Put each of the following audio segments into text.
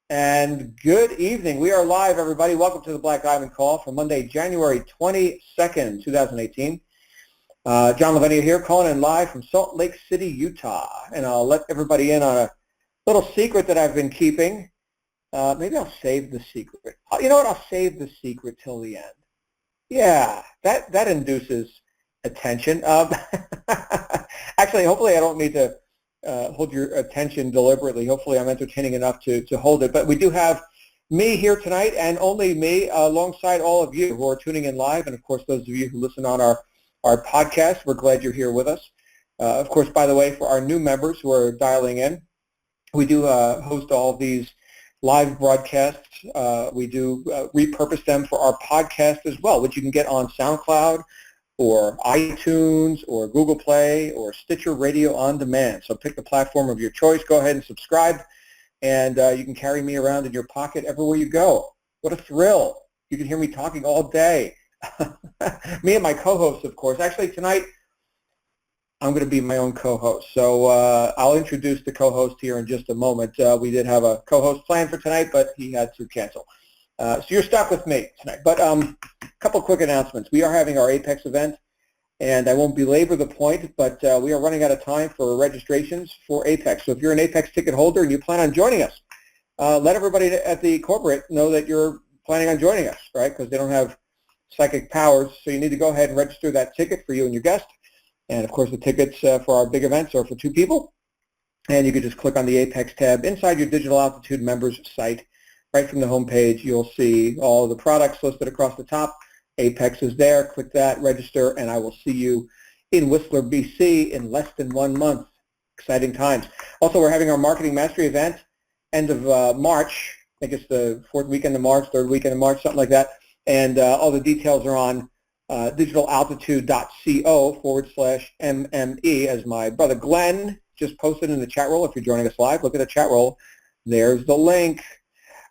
And good evening. We are live, everybody. Welcome to the Black Diamond Call for Monday, January 22nd, 2018. John Lavinia here, calling in live from Salt Lake City, Utah. And I'll let everybody in on a little secret that I've been keeping. Maybe I'll save the secret. You know what? I'll save the secret till the end. Yeah, that induces attention. Actually, hopefully I don't need to hold your attention deliberately. Hopefully I'm entertaining enough to hold it. But we do have me here tonight, and only me, alongside all of you who are tuning in live, and of course those of you who listen on our podcast. We're glad you're here with us. Of course, by the way, for our new members who are dialing in, we do host all of these live broadcasts. We do repurpose them for our podcast as well, which you can get on SoundCloud or iTunes or Google Play or Stitcher Radio on Demand. So pick the platform of your choice. Go ahead and subscribe, and you can carry me around in your pocket everywhere you go. What a thrill. You can hear me talking all day. Me and my co-hosts, of course. Actually, tonight, I'm going to be my own co-host. So I'll introduce the co-host here in just a moment. We did have a co-host planned for tonight, but he had to cancel. So you're stuck with me tonight. But a couple quick announcements. We are having our Apex event, and I won't belabor the point, but we are running out of time for registrations for Apex. So if you're an Apex ticket holder and you plan on joining us, let everybody at the corporate know that you're planning on joining us, right? Because they don't have psychic powers. So you need to go ahead and register that ticket for you and your guest. And of course, the tickets for our big events are for 2 people. And you can just click on the Apex tab inside your Digital Altitude members site. Right from the homepage, you'll see all the products listed across the top. Apex is there. Click that, register, and I will see you in Whistler, BC in less than 1 month. Exciting times. Also, we're having our Marketing Mastery event end of March. I think it's the 4th weekend of March, 3rd weekend of March, something like that. And all the details are on digitalaltitude.co/MME, as my brother Glenn just posted in the chat roll. If you're joining us live, look at the chat roll. There's the link.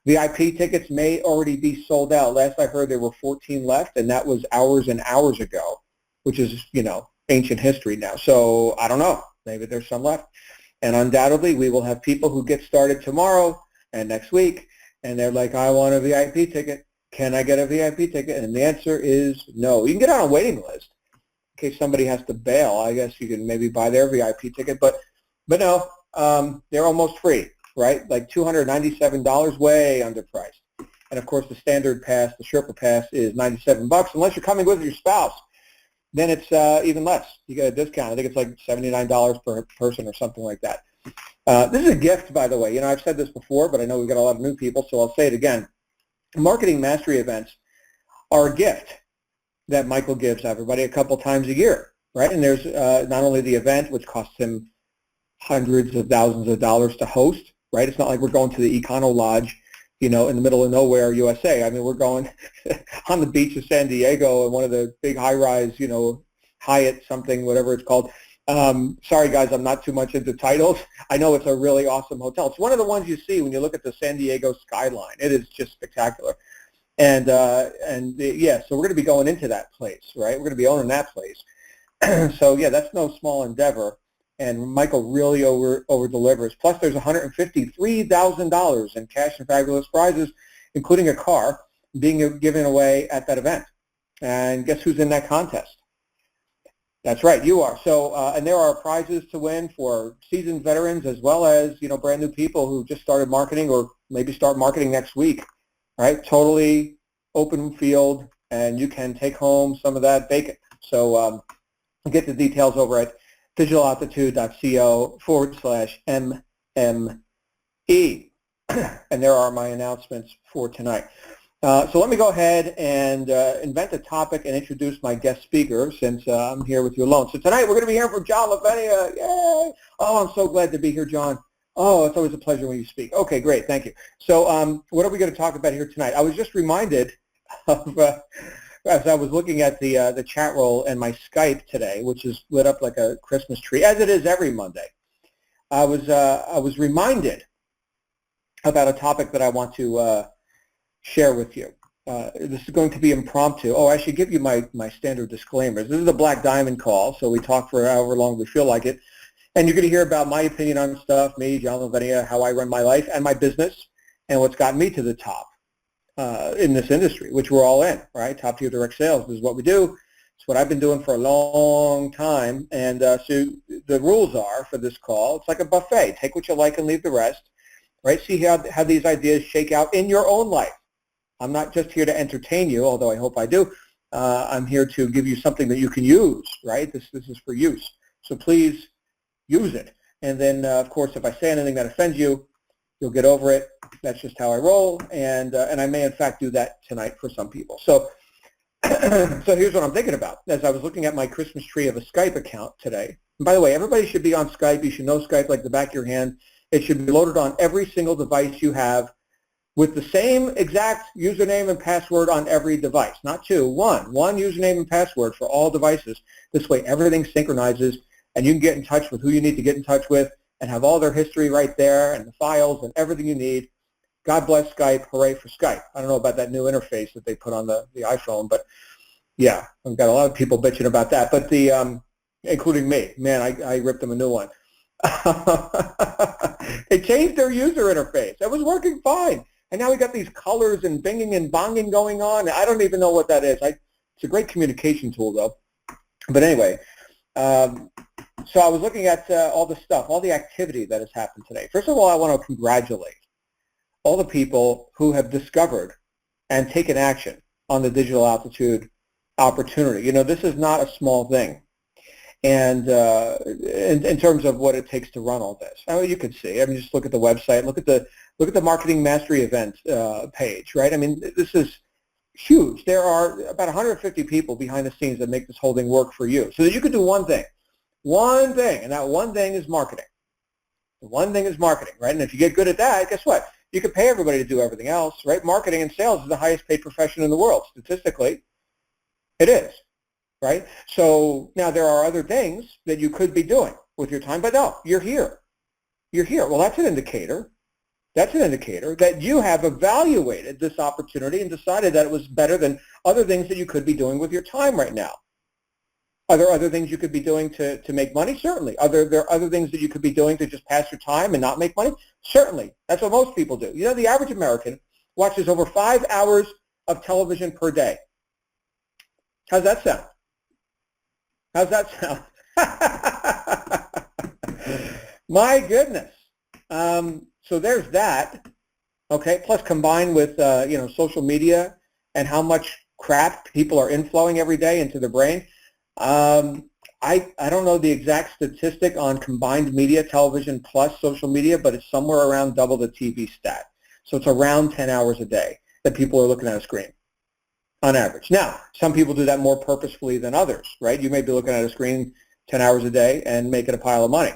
VIP tickets may already be sold out. Last I heard there were 14 left, and that was hours and hours ago, which is, ancient history now. So I don't know. Maybe there's some left. And undoubtedly, we will have people who get started tomorrow and next week, and they're like, I want a VIP ticket. Can I get a VIP ticket? And the answer is no. You can get on a waiting list in case somebody has to bail. I guess you can maybe buy their VIP ticket, but no, they're almost free. Right? Like $297, way underpriced. And of course, the standard pass, the Sherpa pass, is $97. Unless you're coming with your spouse, then it's even less. You get a discount. I think it's like $79 per person or something like that. This is a gift, by the way. I've said this before, but I know we've got a lot of new people, so I'll say it again. Marketing Mastery events are a gift that Michael gives everybody a couple times a year, right? And there's not only the event, which costs him hundreds of thousands of dollars to host, right? It's not like we're going to the Econo Lodge, in the middle of nowhere, USA. I mean, we're going on the beach of San Diego in one of the big high-rise, Hyatt something, whatever it's called. Sorry, guys, I'm not too much into titles. I know it's a really awesome hotel. It's one of the ones you see when you look at the San Diego skyline. It is just spectacular. And so we're going to be going into that place, right? We're going to be owning that place. So, yeah, that's no small endeavor. And Michael really over-delivers. Plus, there's $153,000 in cash and fabulous prizes, including a car, being given away at that event. And guess who's in that contest? That's right, you are. So, and there are prizes to win for seasoned veterans as well as, brand new people who just started marketing or maybe start marketing next week, right? Totally open field, and you can take home some of that bacon. So get the details over at digitalaltitude.co/MME. And there are my announcements for tonight. So let me go ahead and invent a topic and introduce my guest speaker since I'm here with you alone. So tonight we're going to be hearing from John Lavinia. Yay! Oh, I'm so glad to be here, John. Oh, it's always a pleasure when you speak. Okay, great. Thank you. So what are we going to talk about here tonight? I was just reminded of as I was looking at the chat roll and my Skype today, which is lit up like a Christmas tree, as it is every Monday. I was reminded about a topic that I want to share with you. This is going to be impromptu. Oh, I should give you my standard disclaimers. This is a Black Diamond call, so we talk for however long we feel like it. And you're going to hear about my opinion on stuff, me, John Lavinia, how I run my life and my business. and what's gotten me to the top in this industry, which we're all in, right? Top tier direct sales. This is what we do. It's what I've been doing for a long time. And so the rules are for this call, it's like a buffet. Take what you like and leave the rest, right? See how these ideas shake out in your own life. I'm not just here to entertain you, although I hope I do. I'm here to give you something that you can use, right? This is for use. So please use it. And then, of course, if I say anything that offends you, you'll get over it. That's just how I roll. And I may, in fact, do that tonight for some people. So so here's what I'm thinking about. As I was looking at my Christmas tree of a Skype account today, and by the way, everybody should be on Skype. You should know Skype like the back of your hand. It should be loaded on every single device you have with the same exact username and password on every device. Not two, one username and password for all devices. This way everything synchronizes and you can get in touch with who you need to get in touch with and have all their history right there and the files and everything you need. God bless Skype. Hooray for Skype. I don't know about that new interface that they put on the iPhone, but yeah, I've got a lot of people bitching about that, but including me. Man, I ripped them a new one. They changed their user interface. It was working fine. And now we got these colors and binging and bonging going on. I don't even know what that is. It's a great communication tool, though. But anyway, so I was looking at all the stuff, all the activity that has happened today. First of all, I want to congratulate all the people who have discovered and taken action on the digital altitude opportunity. You know, this is not a small thing. And in terms of what it takes to run all this, I mean, you can see. I mean, just look at the website, look at the Marketing Mastery event page, right? I mean, this is huge. There are about 150 people behind the scenes that make this whole thing work for you, so that you can do one thing, and that one thing is marketing. The one thing is marketing, right? And if you get good at that, guess what? You can pay everybody to do everything else, right? Marketing and sales is the highest paid profession in the world. Statistically, it is, right? So now there are other things that you could be doing with your time, but no, you're here. You're here. Well, that's an indicator. That's an indicator that you have evaluated this opportunity and decided that it was better than other things that you could be doing with your time right now. Are there other things you could be doing to make money? Certainly. Are there other things that you could be doing to just pass your time and not make money? Certainly. That's what most people do. You know, the average American watches over 5 hours of television per day. How's that sound? How's that sound? My goodness. So there's that. Okay. Plus, combined with social media and how much crap people are inflowing every day into their brain. I don't know the exact statistic on combined media, television plus social media, but it's somewhere around double the TV stat. So it's around 10 hours a day that people are looking at a screen on average. Now, some people do that more purposefully than others, right? You may be looking at a screen 10 hours a day and making a pile of money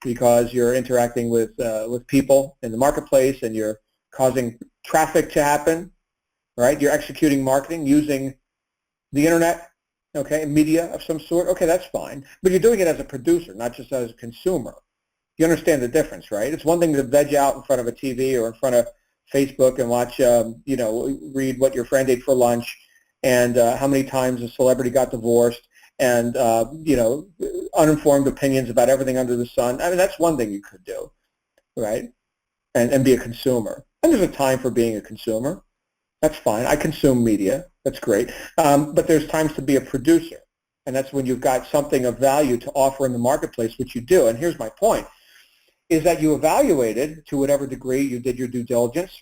because you're interacting with people in the marketplace and you're causing traffic to happen, right? You're executing marketing using the internet, okay, media of some sort. Okay, that's fine. But you're doing it as a producer, not just as a consumer. You understand the difference, right? It's one thing to veg out in front of a TV or in front of Facebook and watch, read what your friend ate for lunch and how many times a celebrity got divorced and, uninformed opinions about everything under the sun. I mean, that's one thing you could do, right? And be a consumer. And there's a time for being a consumer. That's fine. I consume media. That's great. But there's times to be a producer. And that's when you've got something of value to offer in the marketplace, which you do. And here's my point, is that you evaluated to whatever degree you did your due diligence,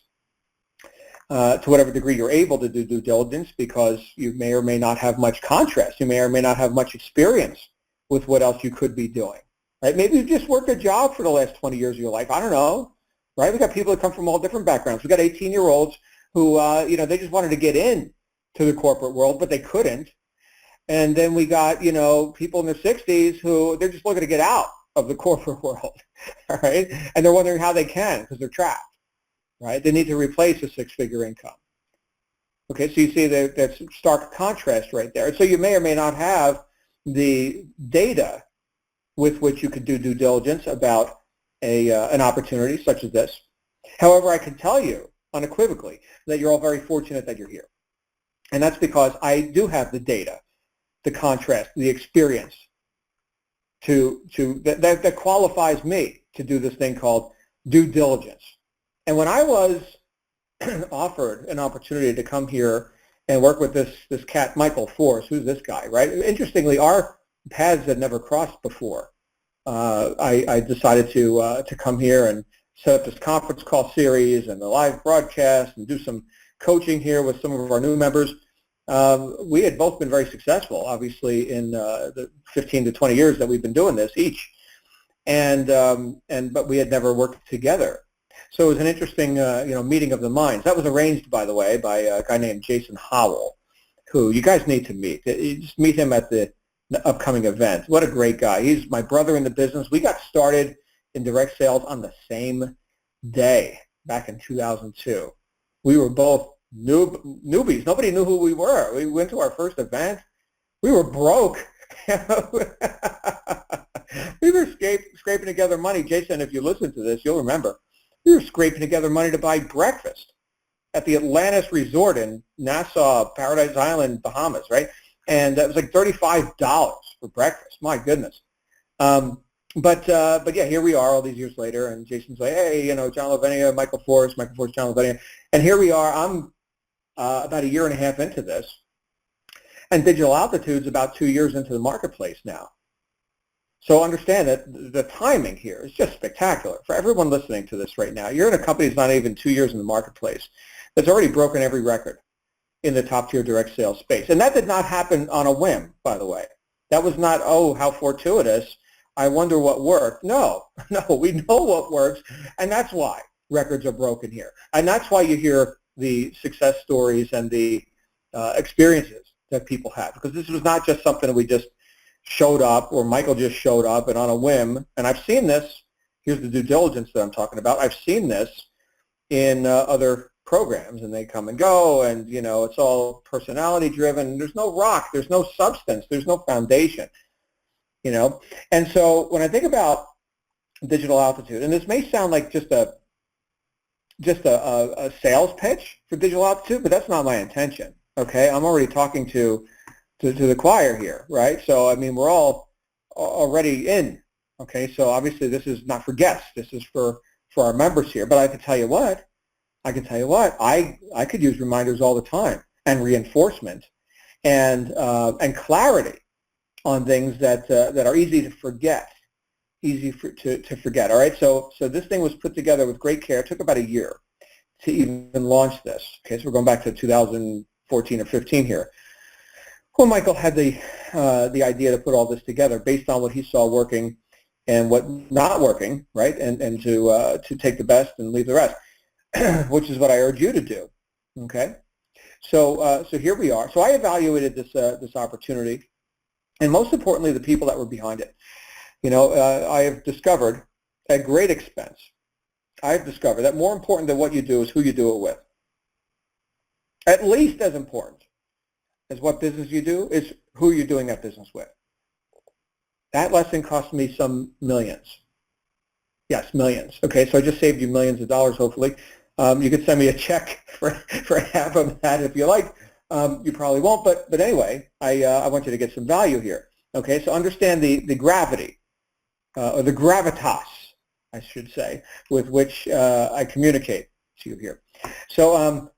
to whatever degree you're able to do due diligence, because you may or may not have much contrast. You may or may not have much experience with what else you could be doing. Right? Maybe you've just worked a job for the last 20 years of your life. I don't know. Right? We've got people that come from all different backgrounds. We've got 18-year-olds who, they just wanted to get in to the corporate world, but they couldn't. And then we got, people in their 60s who they're just looking to get out of the corporate world, all right? And they're wondering how they can because they're trapped, right? They need to replace a six-figure income. Okay, so you see that's stark contrast right there. So you may or may not have the data with which you could do due diligence about an opportunity such as this. However, I can tell you unequivocally that you're all very fortunate that you're here. And that's because I do have the data, the contrast, the experience that qualifies me to do this thing called due diligence. And when I was offered an opportunity to come here and work with this cat, Michael Force. Who's this guy, right? Interestingly, our paths had never crossed before. I decided to come here and set up this conference call series and the live broadcast and do some coaching here with some of our new members. We had both been very successful, obviously, in the 15 to 20 years that we've been doing this each, but we had never worked together. So it was an interesting, meeting of the minds. That was arranged, by the way, by a guy named Jason Howell, who you guys need to meet. You just meet him at the upcoming event. What a great guy. He's my brother in the business. We got started in direct sales on the same day back in 2002. We were both newbies. Nobody knew who we were. We went to our first event. We were broke. We were scraping together money. Jason, if you listen to this, you'll remember. We were scraping together money to buy breakfast at the Atlantis Resort in Nassau, Paradise Island, Bahamas, right? And it was like $35 for breakfast. My goodness. But yeah, here we are all these years later, and Jason's like, hey, John Lavenia, Michael Force, John Lavenia. And here we are. I'm about a year and a half into this. And Digital Altitude's about 2 years into the marketplace now. So understand that the timing here is just spectacular. For everyone listening to this right now, you're in a company that's not even 2 years in the marketplace that's already broken every record in the top-tier direct sales space. And that did not happen on a whim, by the way. That was not, oh, how fortuitous. I wonder what worked. No, we know what works, and that's why records are broken here. And that's why you hear the success stories and the experiences that people have, because this was not just something that we just showed up or Michael just showed up and on a whim. And I've seen this. Here's the due diligence that I'm talking about. I've seen this in other programs, and they come and go, and it's all personality driven. There's no rock. There's no substance. There's no foundation. And so when I think about Digital Altitude, and this may sound like just a sales pitch for Digital Altitude, but that's not my intention. Okay, I'm already talking to the choir here, right? So I mean, we're all already in. Okay, so obviously this is not for guests. This is for our members here. But I can tell you what. I could use reminders all the time, and reinforcement, and clarity on things that are easy to forget, to forget. All right, so this thing was put together with great care. It took about a year to even launch this. Okay, so we're going back to 2014 or 15 here. Well, Michael had the idea to put all this together based on what he saw working and what not working, right? And to take the best and leave the rest, which is what I urge you to do. Okay, so here we are. So I evaluated this opportunity, and most importantly, the people that were behind it. I have discovered at great expense. I have discovered that more important than what you do is who you do it with. At least as important as what business you do is who you're doing that business with. That lesson cost me some millions. Yes, millions. Okay, so I just saved you millions of dollars, hopefully. You could send me a check for half of that if you like. You probably won't, but anyway, I want you to get some value here. Okay, so understand the gravity, or the gravitas, I should say, with which I communicate to you here. So,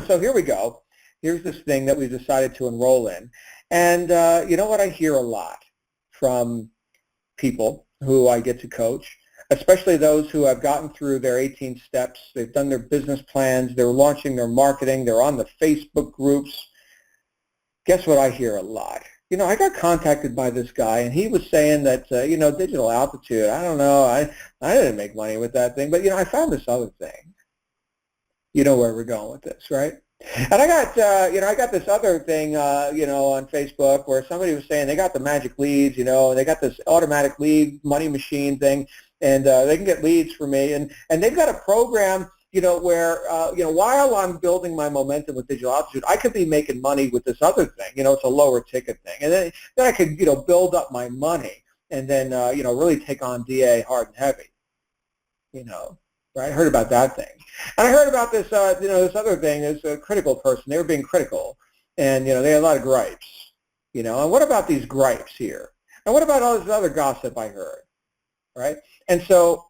so here we go. Here's this thing that we've decided to enroll in. And you know what? I hear a lot from people who I get to coach, especially those who have gotten through their 18 steps. They've done their business plans. They're launching their marketing. They're on the Facebook groups. Guess what I hear a lot? I got contacted by this guy, and he was saying that, Digital Altitude, I don't know, I didn't make money with that thing, but, I found this other thing. You know where we're going with this, right? And I got, I got this other thing, on Facebook where somebody was saying they got the magic leads, and they got this automatic lead money machine thing, and they can get leads for me, and they've got a program, where, while I'm building my momentum with Digital Altitude, I could be making money with this other thing. It's a lower ticket thing, and then I could, build up my money, and then, really take on DA hard and heavy, Right? I heard about that thing. And I heard about this, this other thing, this critical person. They were being critical, and, they had a lot of gripes, And what about these gripes here? And what about all this other gossip I heard, right? And so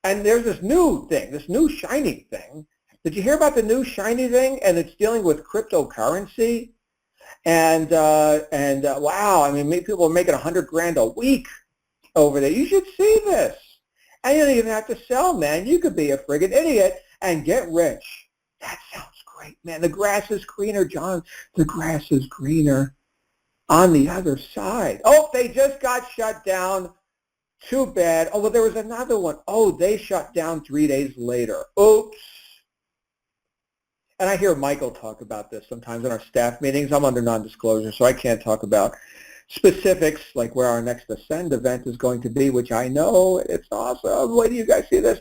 And there's this new thing, this new shiny thing. Did you hear about the new shiny thing? And it's dealing with cryptocurrency. And wow, I mean, people are making 100 grand a week over there. You should see this. And you don't even have to sell, man. You could be a friggin' idiot and get rich. That sounds great, man. The grass is greener, John. The grass is greener on the other side. Oh, they just got shut down. Too bad. Oh, well, there was another one. Oh, they shut down 3 days later. Oops. And I hear Michael talk about this sometimes in our staff meetings. I'm under non-disclosure, so I can't talk about specifics like where our next Ascend event is going to be, which I know it's awesome. Wait till you guys see this.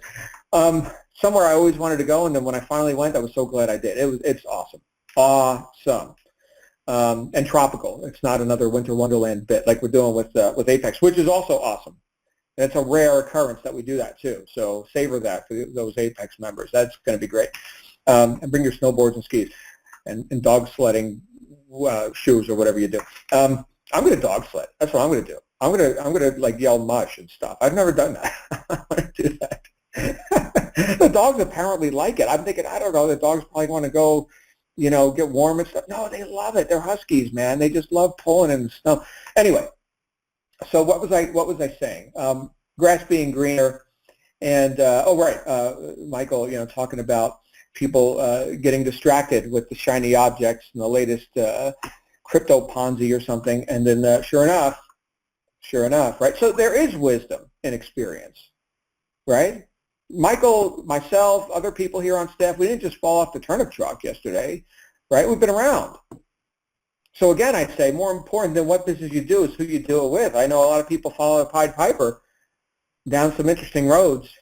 Somewhere I always wanted to go, and then when I finally went, I was so glad I did. It's awesome. Awesome. And tropical. It's not another winter wonderland bit like we're doing with Apex, which is also awesome. And it's a rare occurrence that we do that too. So savor that for those Apex members. That's going to be great. And bring your snowboards and skis and dog sledding shoes or whatever you do. I'm going to dog sled. That's what I'm going to do. I'm going to like yell mush and stuff. I've never done that. I want to do that. The dogs apparently like it. I'm thinking, I don't know, the dogs probably want to go, you know, get warm and stuff. No, they love it. They're huskies, man. They just love pulling in the snow. Anyway, so what was I saying? Grass being greener, and Michael, you know, talking about people getting distracted with the shiny objects and the latest crypto Ponzi or something, and then sure enough, right? So there is wisdom in experience, right? Michael, myself, other people here on staff, we didn't just fall off the turnip truck yesterday, right? We've been around. So again, I'd say more important than what business you do is who you do it with. I know a lot of people follow a Pied Piper down some interesting roads,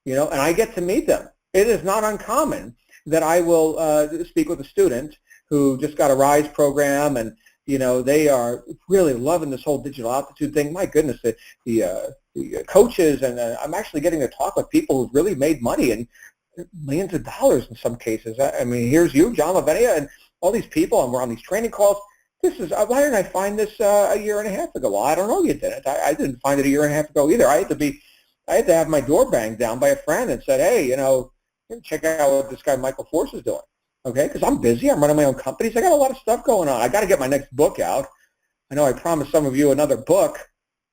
you know, and I get to meet them. It is not uncommon that I will speak with a student who just got a RISE program, and you know they are really loving this whole digital altitude thing. My goodness, the coaches, and I'm actually getting to talk with people who've really made money and millions of dollars in some cases. I mean, here's you, John Lavenia, and all these people, and we're on these training calls. This is why didn't I find this a year and a half ago? Well, I don't know. You didn't. I didn't find it a year and a half ago either. I had to have my door banged down by a friend and said, hey, you know, check out what this guy Michael Force is doing. Okay, because I'm busy. I'm running my own companies. I got a lot of stuff going on. I got to get my next book out. I know I promised some of you another book.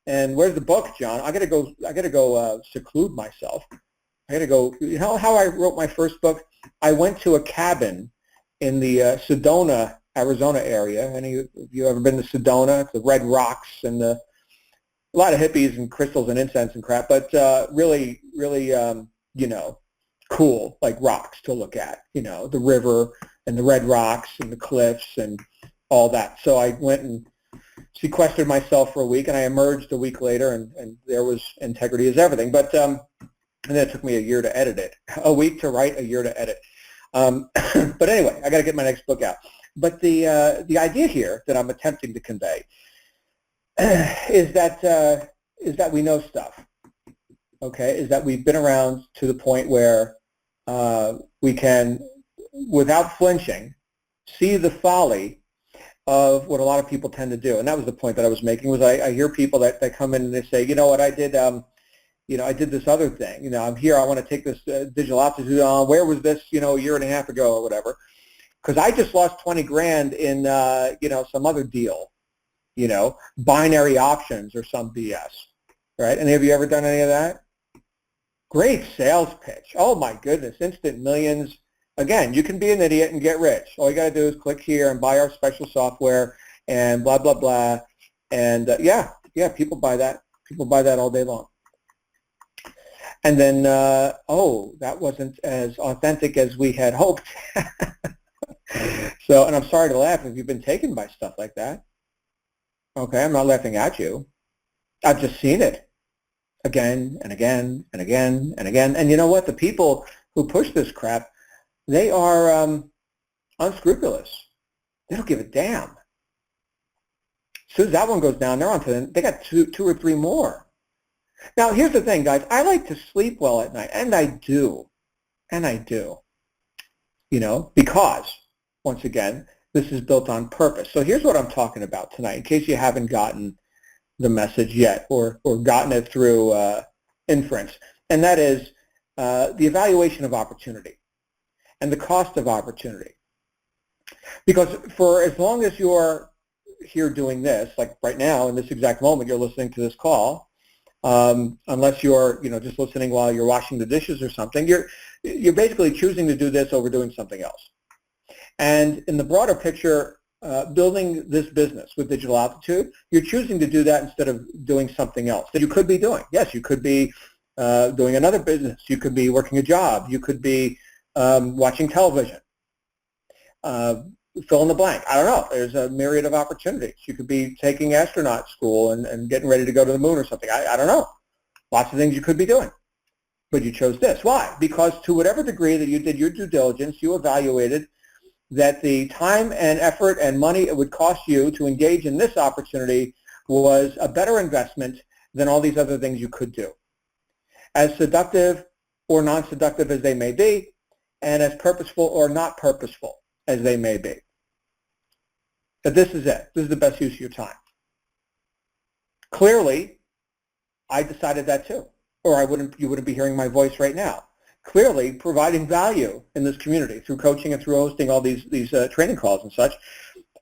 And where's the book, John? I got to go seclude myself. I got to go. You know how I wrote my first book? I went to a cabin in the Sedona, Arizona area. Any of you ever been to Sedona? The red rocks and a lot of hippies and crystals and incense and crap, but really, you know, cool, like rocks to look at, you know, the river and the red rocks and the cliffs and all that. So I went and sequestered myself for a week, and I emerged a week later, and there was integrity is everything. But and then it took me a year to edit it, a week to write, a year to edit. But anyway, I got to get my next book out. But the idea here that I'm attempting to convey is that we know stuff. Okay, is that we've been around to the point where we can, without flinching, see the folly of what a lot of people tend to do. And that was the point that I was making, was I hear people that come in and they say, you know what, I did this other thing. You know, I'm here, I want to take this digital altitude on. Where was this, you know, a year and a half ago or whatever? Because I just lost 20 grand in, you know, some other deal, you know, binary options or some BS, right? Any of you ever done any of that? Great sales pitch. Oh my goodness, instant millions. Again, you can be an idiot and get rich. All you got to do is click here and buy our special software and blah, blah, blah. And yeah, people buy that. People buy that all day long. And then, oh, that wasn't as authentic as we had hoped. So, and I'm sorry to laugh if you've been taken by stuff like that. Okay, I'm not laughing at you. I've just seen it again and again and again and again. And you know what? The people who push this crap, they are unscrupulous. They don't give a damn. As soon as that one goes down, they're on to them. They got two or three more. Now, here's the thing, guys. I like to sleep well at night, and I do. And I do. You know, because, once again, this is built on purpose. So here's what I'm talking about tonight, in case you haven't gotten the message yet or gotten it through inference. And that is, the evaluation of opportunity and the cost of opportunity. Because for as long as you're here doing this, like right now in this exact moment you're listening to this call, unless you're just listening while you're washing the dishes or something, you're basically choosing to do this over doing something else. And in the broader picture, building this business with Digital Altitude, you're choosing to do that instead of doing something else that you could be doing. Yes, you could be doing another business. You could be working a job. You could be watching television. Fill in the blank. I don't know. There's a myriad of opportunities. You could be taking astronaut school and getting ready to go to the moon or something. I don't know. Lots of things you could be doing. But you chose this. Why? Because to whatever degree that you did your due diligence, you evaluated that the time and effort and money it would cost you to engage in this opportunity was a better investment than all these other things you could do. As seductive or non-seductive as they may be, and as purposeful or not purposeful as they may be. But this is it. This is the best use of your time. Clearly, I decided that too, or you wouldn't be hearing my voice right now. Clearly, providing value in this community through coaching and through hosting all these training calls and such,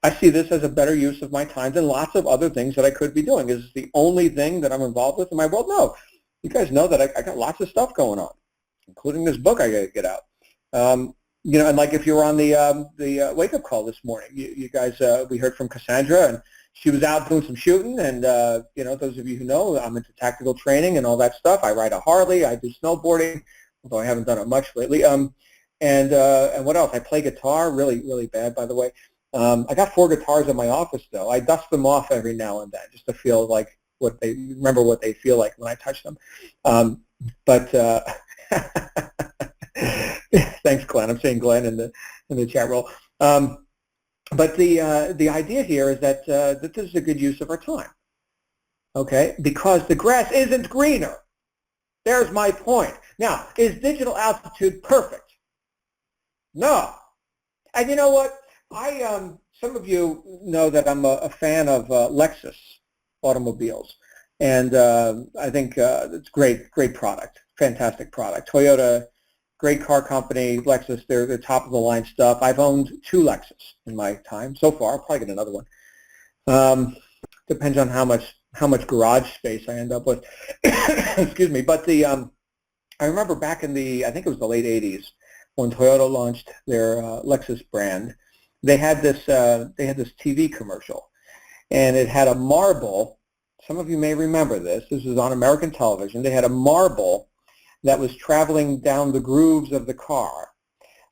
I see this as a better use of my time than lots of other things that I could be doing. Is this the only thing that I'm involved with in my world? No. You guys know that I got lots of stuff going on, including this book I got to get out. And like if you were on the wake-up call this morning, you guys, we heard from Cassandra, and she was out doing some shooting, and those of you who know, I'm into tactical training and all that stuff. I ride a Harley, I do snowboarding, although I haven't done it much lately. And what else? I play guitar, really, really bad, by the way. I got 4 guitars in my office, though. I dust them off every now and then just to feel like what they feel like when I touch them. Thanks, Glenn. I'm saying Glenn in the chat roll. But the idea here is that this is a good use of our time. Okay, because the grass isn't greener. There's my point. Now, is Digital Altitude perfect? No. And you know what? Some of you know that I'm a fan of Lexus automobiles, and I think it's great product, fantastic product. Toyota, great car company. Lexus, they're top of the line stuff. I've owned 2 Lexus in my time so far. I'll probably get another one. Depends on how much garage space I end up with. Excuse me. But I remember back in I think it was the late 80s when Toyota launched their Lexus brand. They had this TV commercial, and it had a marble. Some of you may remember this. This was on American television. They had a marble that was traveling down the grooves of the car,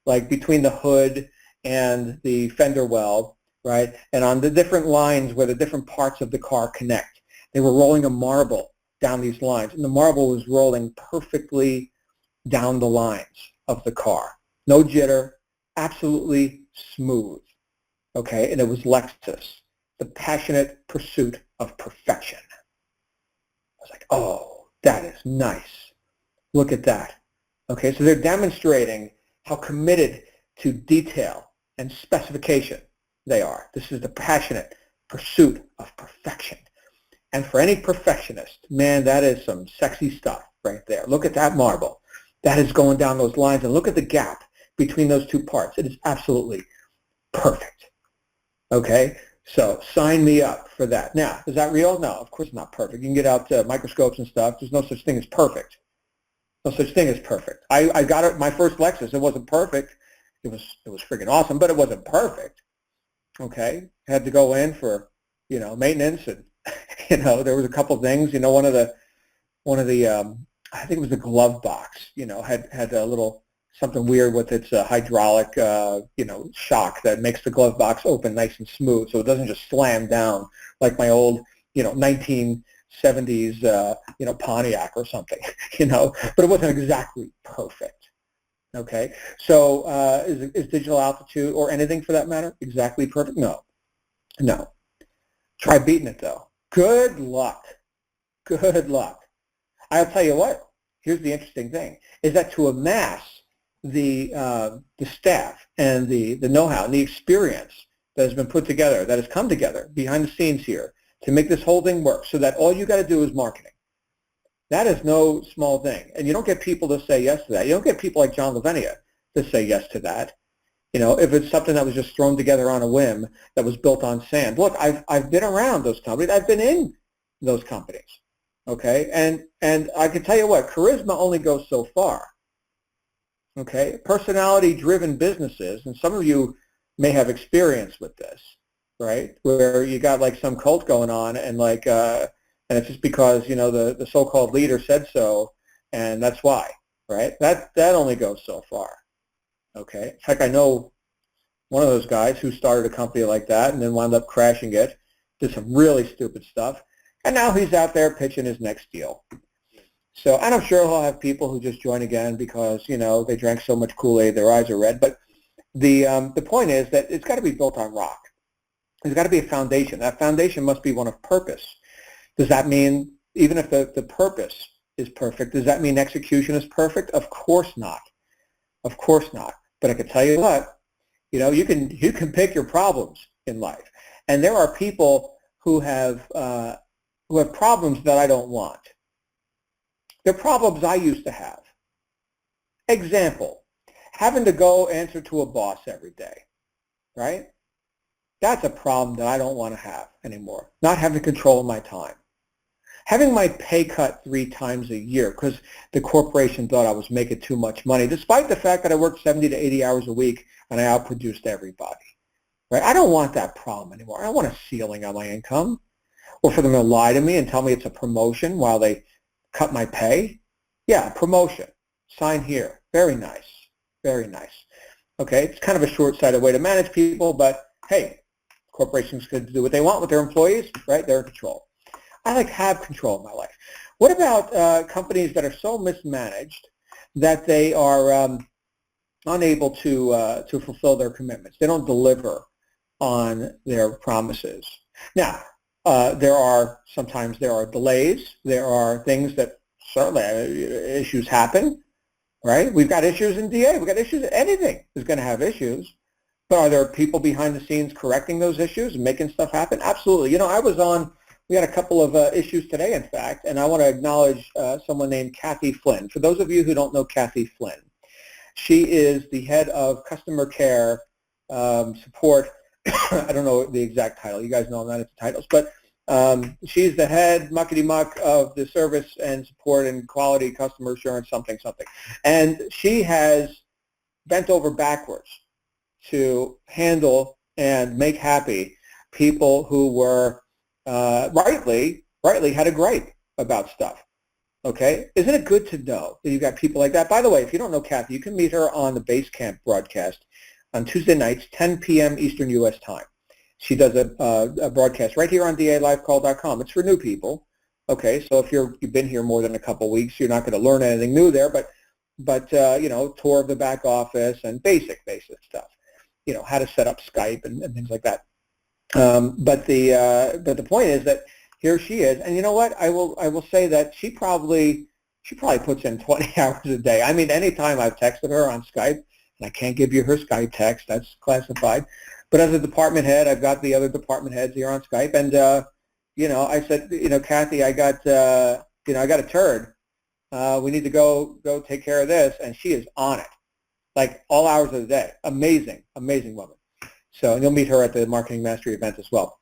like between the hood and the fender well, right? And on the different lines where the different parts of the car connect. They were rolling a marble down these lines, and the marble was rolling perfectly down the lines of the car. No jitter, absolutely smooth, okay? And it was Lexus, the passionate pursuit of perfection. I was like, oh, that is nice. Look at that. Okay, so they're demonstrating how committed to detail and specification they are. This is the passionate pursuit of perfection. And for any perfectionist, man, that is some sexy stuff right there. Look at that marble. That is going down those lines, and look at the gap between those 2 parts. It is absolutely perfect. Okay, so sign me up for that. Now, is that real? No, of course not perfect. You can get out microscopes and stuff. There's no such thing as perfect. No such thing as perfect. I got it, my first Lexus. It wasn't perfect. It was freaking awesome, but it wasn't perfect. Okay, had to go in for maintenance, and there was a couple things. One of the I think it was the glove box. Had a little something weird with its hydraulic shock that makes the glove box open nice and smooth, so it doesn't just slam down like my old 1970s Pontiac or something, but it wasn't exactly perfect. Okay, so is Digital Altitude, or anything for that matter, exactly perfect? No. Try beating it though. Good luck. I'll tell you what. Here's the interesting thing: is that to amass the staff and the know-how and the experience that has been put together, that has come together behind the scenes here to make this whole thing work, so that all you got to do is marketing. That is no small thing. And you don't get people to say yes to that. You don't get people like John Lavinia to say yes to that. If it's something that was just thrown together on a whim that was built on sand. Look, I've been around those companies. I've been in those companies. Okay? And I can tell you what, charisma only goes so far. Okay? Personality-driven businesses, and some of you may have experience with this, right? Where you got like some cult going on and and it's just because, the so-called leader said so, and that's why, right? That only goes so far. Okay. In fact, I know one of those guys who started a company like that and then wound up crashing it, did some really stupid stuff, and now he's out there pitching his next deal. So, and I'm sure he'll have people who just join again because, they drank so much Kool-Aid, their eyes are red. But the point is that it's got to be built on rock. There's got to be a foundation. That foundation must be one of purpose. Does that mean, even if the purpose is perfect, does that mean execution is perfect? Of course not. Of course not. But I can tell you what, you can pick your problems in life. And there are people who have problems that I don't want. They're problems I used to have. Example, having to go answer to a boss every day, right? That's a problem that I don't want to have anymore. Not having control of my time. Having my pay cut 3 times a year because the corporation thought I was making too much money, despite the fact that I worked 70 to 80 hours a week and I outproduced everybody. Right? I don't want that problem anymore. I don't want a ceiling on my income, or for them to lie to me and tell me it's a promotion while they cut my pay. Yeah, promotion. Sign here. Very nice. Very nice. Okay, it's kind of a short-sighted way to manage people, but hey, corporations can do what they want with their employees, right? They're in control. I have control of my life. What about companies that are so mismanaged that they are unable to fulfill their commitments? They don't deliver on their promises. Now, sometimes there are delays. There are things that certainly issues happen, right? We've got issues in DA. We've got issues. Anything is going to have issues. But are there people behind the scenes correcting those issues and making stuff happen? Absolutely. We had a couple of issues today, in fact, and I want to acknowledge someone named Kathy Flynn. For those of you who don't know Kathy Flynn, she is the head of customer care support. I don't know the exact title. You guys know I'm not into titles, but she's the head muckety-muck of the service and support and quality customer assurance something. And she has bent over backwards to handle and make happy people who were rightly had a gripe about stuff. Okay? Isn't it good to know that you've got people like that? By the way, if you don't know Kathy, you can meet her on the Base Camp broadcast on Tuesday nights, 10 p.m. Eastern U.S. time. She does a broadcast right here on DALivecall.com. It's for new people. Okay, so if you've been here more than a couple weeks, you're not going to learn anything new there, but tour of the back office and basic stuff. How to set up Skype and things like that. But the point is that here she is, and you know what? I will say that she probably puts in 20 hours a day. I mean, anytime I've texted her on Skype, and I can't give you her Skype text, that's classified. But as a department head, I've got the other department heads here on Skype, and I said, Kathy, I got a turd. We need to go take care of this, and she is on it, like all hours of the day. Amazing woman. So, and you'll meet her at the Marketing Mastery event as well.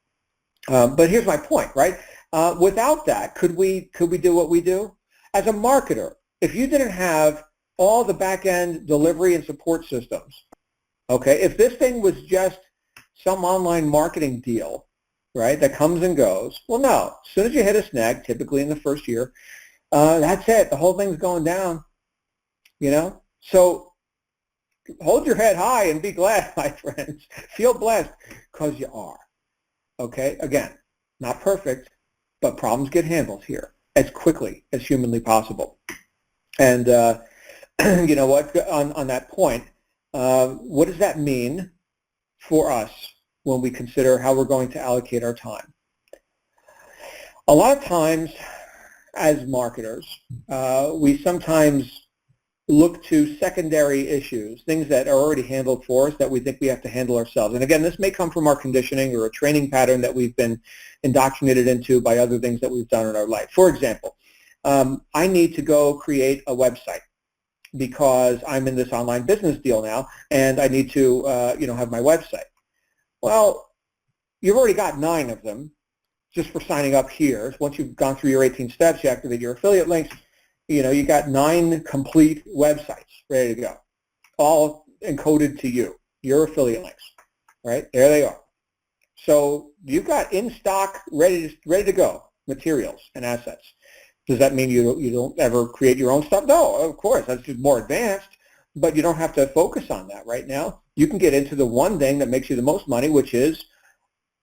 But here's my point, right? Without that, could we do what we do? As a marketer, if you didn't have all the back-end delivery and support systems, okay, if this thing was just some online marketing deal, right, that comes and goes, well, no. As soon as you hit a snag, typically in the first year, that's it. The whole thing's going down, So hold your head high and be glad, my friends. Feel blessed because you are. Okay? Again, not perfect, but problems get handled here as quickly as humanly possible. And you know what? On that point, what does that mean for us when we consider how we're going to allocate our time? A lot of times, as marketers, we sometimes look to secondary issues, things that are already handled for us that we think we have to handle ourselves. And again, this may come from our conditioning or a training pattern that we've been indoctrinated into by other things that we've done in our life. For example, I need to go create a website because I'm in this online business deal now, and I need to, have my website. Well, you've already got 9 of them just for signing up here. Once you've gone through your 18 steps, you activate your affiliate links. You got 9 complete websites ready to go, all encoded to you, your affiliate links, right? There they are. So you've got in stock, ready to go materials and assets. Does that mean you don't ever create your own stuff? No, of course, that's just more advanced, but you don't have to focus on that right now. You can get into the one thing that makes you the most money, which is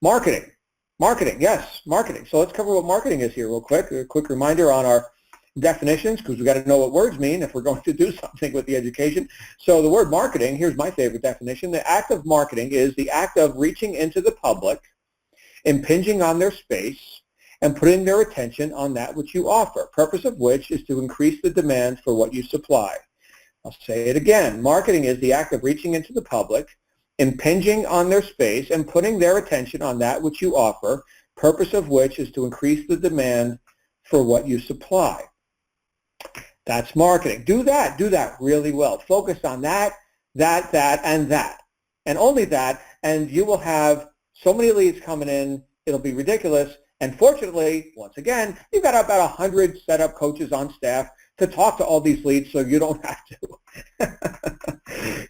marketing. Marketing, yes, marketing. So let's cover what marketing is here real quick. A quick reminder on our definitions, because we've got to know what words mean if we're going to do something with the education. So the word marketing, here's my favorite definition. The act of marketing is the act of reaching into the public, impinging on their space, and putting their attention on that which you offer, purpose of which is to increase the demand for what you supply. I'll say it again. Marketing is the act of reaching into the public, impinging on their space, and putting their attention on that which you offer, purpose of which is to increase the demand for what you supply. That's marketing. Do that really well. Focus on that, and only that, and you will have so many leads coming in, it'll be ridiculous. And fortunately, once again, you've got about 100 setup coaches on staff to talk to all these leads, so you don't have to.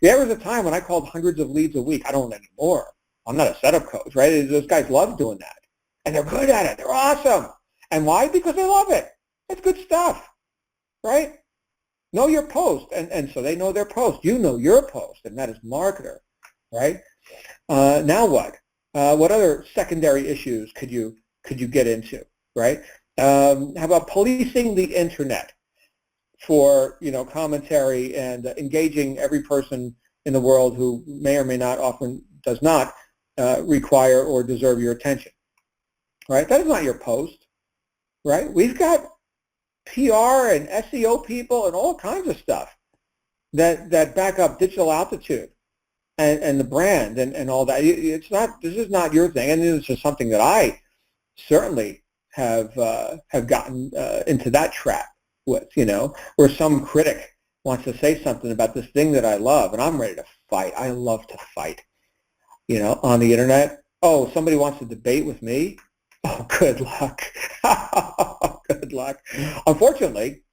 There was a time when I called hundreds of leads a week. I don't anymore. I'm not a setup coach, right? Those guys love doing that. And they're good at it. They're awesome. And why? Because they love it. It's good stuff, right? Know your post. And so they know their post. You know your post, and that is marketer, right? Now what? What other secondary issues could you get into, right? How about policing the internet for, commentary and engaging every person in the world who may or may not, often does not, require or deserve your attention, right? That is not your post, right? We've got PR and SEO people and all kinds of stuff that back up digital altitude and the brand and all that. This is not your thing, and this is something that I certainly have gotten into that trap with, where some critic wants to say something about this thing that I love, and I'm ready to fight. I love to fight, on the internet. Oh, somebody wants to debate with me? Oh, good luck. Good luck. Unfortunately,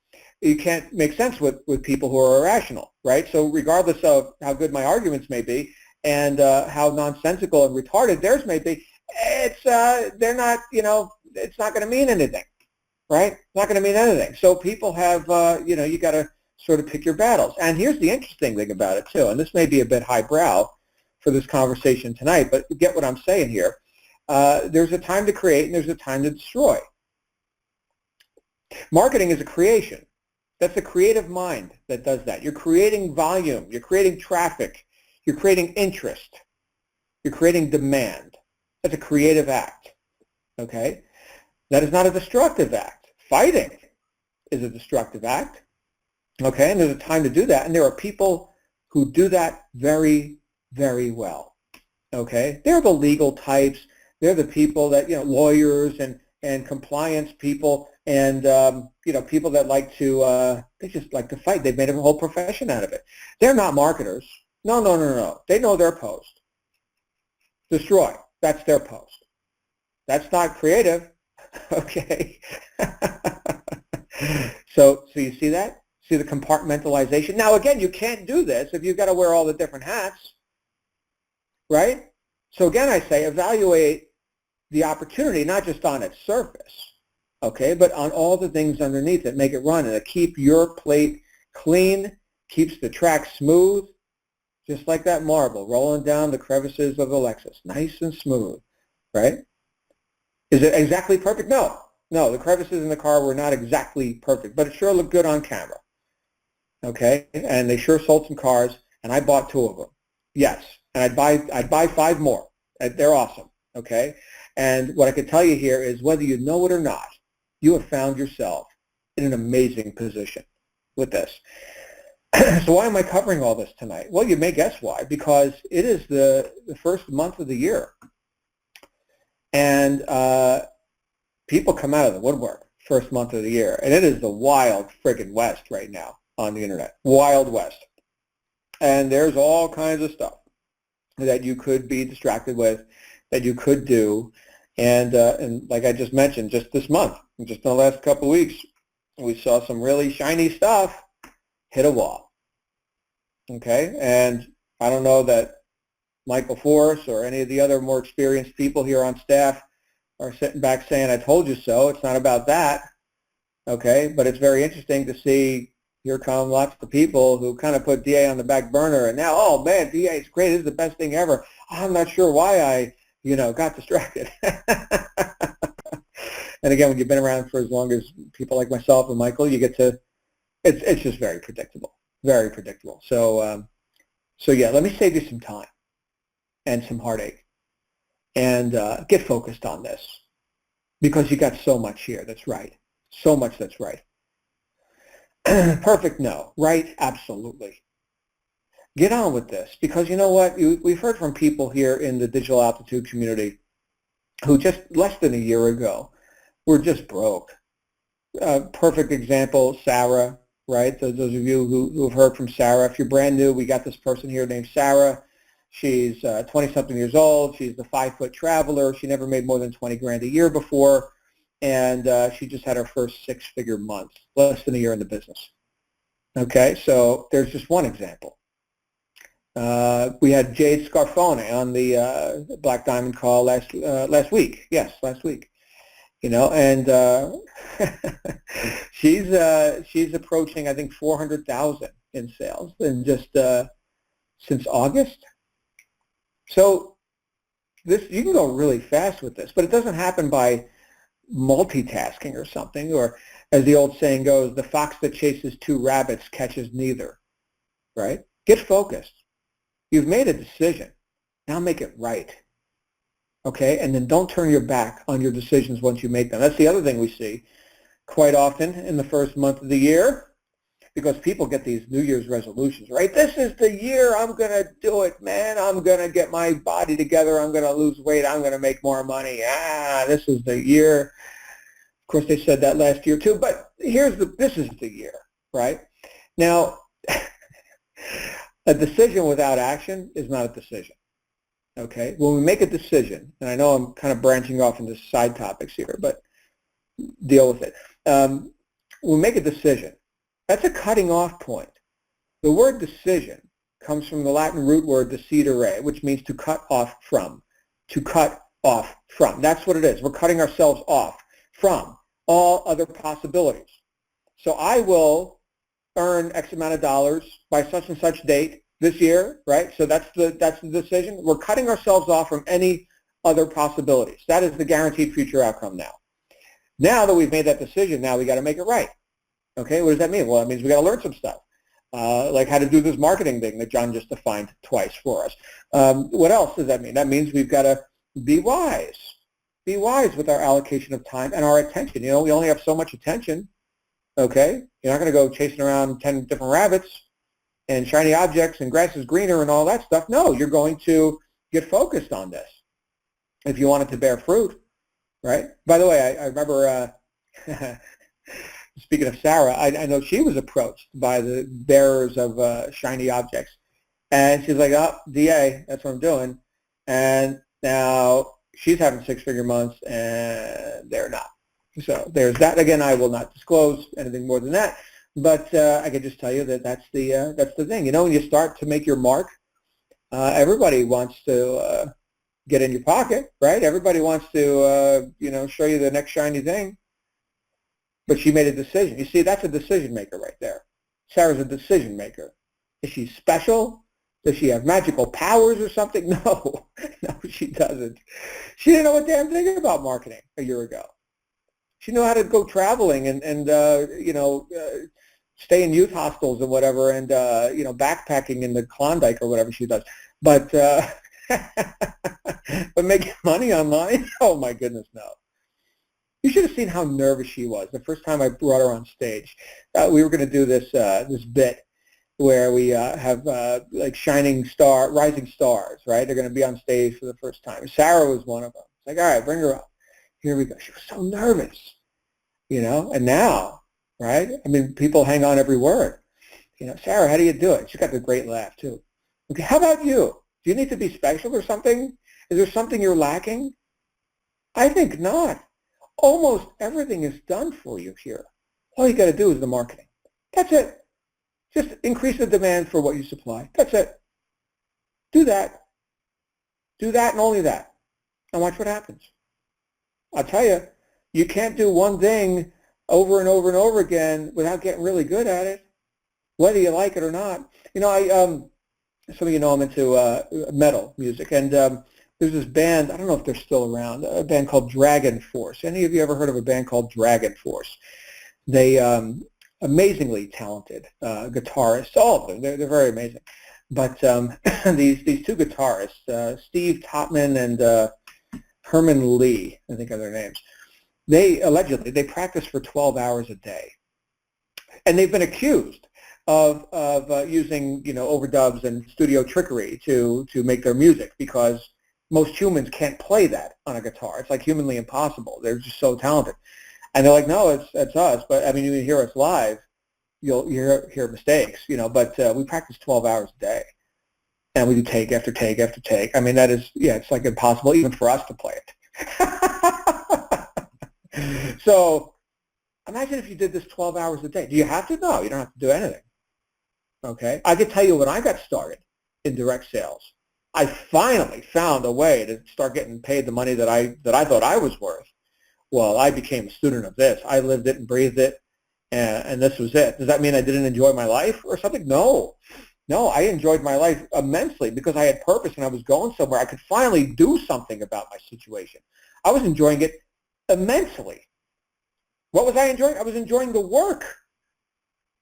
you can't make sense with people who are irrational, right? So regardless of how good my arguments may be and how nonsensical and retarded theirs may be, they're not, it's not going to mean anything, right? It's not going to mean anything. So people have, you got to sort of pick your battles. And here's the interesting thing about it too, and this may be a bit highbrow for this conversation tonight, but get what I'm saying here. There's a time to create and there's a time to destroy. Marketing is a creation. That's the creative mind that does that. You're creating volume. You're creating traffic. You're creating interest. You're creating demand. That's a creative act, okay? That is not a destructive act. Fighting is a destructive act, okay? And there's a time to do that, and there are people who do that very, very well, okay? They're the legal types. They're the people that, lawyers and compliance people and, people that like to, they just like to fight. They've made a whole profession out of it. They're not marketers. No. They know their post. Destroy. That's their post. That's not creative, okay? So you see that? See the compartmentalization? Now, again, you can't do this if you've got to wear all the different hats, right? So again, I say evaluate the opportunity, not just on its surface, okay, but on all the things underneath that make it run and that keep your plate clean, keeps the track smooth, just like that marble rolling down the crevices of the Lexus, nice and smooth, right? Is it exactly perfect? No, the crevices in the car were not exactly perfect, but it sure looked good on camera, okay? And they sure sold some cars, and I bought 2 of them, yes, and I'd buy 5 more. They're awesome, okay? And what I can tell you here is whether you know it or not, you have found yourself in an amazing position with this. So why am I covering all this tonight? Well, you may guess why, because it is the first month of the year. And people come out of the woodwork first month of the year. And it is the wild friggin' West right now on the internet. Wild West. And there's all kinds of stuff that you could be distracted with, that you could do. And like I just mentioned, just this month, just in the last couple of weeks, we saw some really shiny stuff hit a wall. Okay? And I don't know that Michael Force or any of the other more experienced people here on staff are sitting back saying, I told you so. It's not about that. Okay? But it's very interesting to see here come lots of people who kind of put DA on the back burner, and now, oh man, DA is great. This is the best thing ever. I'm not sure why I, got distracted. And again, when you've been around for as long as people like myself and Michael, you get to, it's just very predictable, very predictable. So yeah, let me save you some time and some heartache, and get focused on this, because you got so much here that's right, so much that's right. Perfect, no. Right, absolutely. Get on with this, because you know what? We've heard from people here in the digital altitude community who just less than a year ago were just broke. Perfect example, Sarah, right? Those of you who have heard from Sarah, if you're brand new, we got this person here named Sarah. She's 20-something years old. She's the 5-foot traveler. She never made more than 20 grand a year before. And she just had her first 6-figure month, less than a year in the business. Okay, so there's just one example. We had Jade Scarfone on the Black Diamond call last week. Yes, last week. And she's approaching, I think, 400,000 in sales in just since August. So this, you can go really fast with this, but it doesn't happen by multitasking or something, or as the old saying goes, the fox that chases 2 rabbits catches neither, right? Get focused. You've made a decision. Now make it right, okay? And then don't turn your back on your decisions once you make them. That's the other thing we see quite often in the first month of the year, because people get these New Year's resolutions, right? This is the year I'm going to do it, man. I'm going to get my body together. I'm going to lose weight. I'm going to make more money. This is the year. Of course, they said that last year too, but this is the year, right? Now, a decision without action is not a decision, okay? When we make a decision, and I know I'm kind of branching off into side topics here, but deal with it. When we make a decision, that's a cutting off point. The word decision comes from the Latin root word decidere, which means to cut off from. To cut off from. That's what it is. We're cutting ourselves off from all other possibilities. So I will earn X amount of dollars by such and such date this year, right? So that's the decision. We're cutting ourselves off from any other possibilities. That is the guaranteed future outcome now. Now that we've made that decision, now we got to make it right. Okay, what does that mean? Well, it means we got to learn some stuff, like how to do this marketing thing that John just defined twice for us. What else does that mean? That means we've got to be wise. Be wise with our allocation of time and our attention. We only have so much attention. Okay, you're not going to go chasing around 10 different rabbits and shiny objects and grass is greener and all that stuff. No, you're going to get focused on this if you want it to bear fruit, right? By the way, I remember. Speaking of Sarah, I know she was approached by the bearers of shiny objects. And she's like, oh, DA, that's what I'm doing. And now she's having 6-figure months, and they're not. So there's that. Again, I will not disclose anything more than that. But I can just tell you that that's the thing. When you start to make your mark, everybody wants to get in your pocket, right? Everybody wants to, show you the next shiny thing. But she made a decision. You see, that's a decision maker right there. Sarah's a decision maker. Is she special? Does she have magical powers or something? No, no, she doesn't. She didn't know a damn thing about marketing a year ago. She knew how to go traveling and stay in youth hostels and whatever, and backpacking in the Klondike or whatever she does. But but making money online? Oh my goodness, no. You should have seen how nervous she was the first time I brought her on stage. We were going to do this bit where we have like rising stars, right? They're going to be on stage for the first time. Sarah was one of them. It's like, all right, bring her up. Here we go. She was so nervous. and now, right? I mean, people hang on every word. Sarah, how do you do it? She's got the great laugh, too. Okay, how about you? Do you need to be special or something? Is there something you're lacking? I think not. Almost everything is done for you here. All you got to do is the marketing. That's it. Just increase the demand for what you supply. That's it. Do that. Do that and only that. And watch what happens. I'll tell you, you can't do one thing over and over and over again without getting really good at it, whether you like it or not. Some of you know I'm into metal music, and there's this band, I don't know if they're still around, a band called Dragon Force. Any of you ever heard of a band called Dragon Force? They amazingly talented guitarists, all of them. They're very amazing. But these two guitarists, Steve Topman and Herman Lee, I think are their names, they allegedly practice for 12 hours a day. And they've been accused of using overdubs and studio trickery to make their music, because most humans can't play that on a guitar. It's like humanly impossible. They're just so talented. And they're like, no, it's us. But I mean, you hear us live, you'll hear mistakes, but we practice 12 hours a day. And we do take after take after take. I mean, that is, it's like impossible even for us to play it. So imagine if you did this 12 hours a day. Do you have to? No, you don't have to do anything. Okay? I could tell you when I got started in direct sales, I finally found a way to start getting paid the money that I thought I was worth. Well, I became a student of this. I lived it and breathed it, and this was it. Does that mean I didn't enjoy my life or something? No. No, I enjoyed my life immensely because I had purpose and I was going somewhere. I could finally do something about my situation. I was enjoying it immensely. What was I enjoying? I was enjoying the work.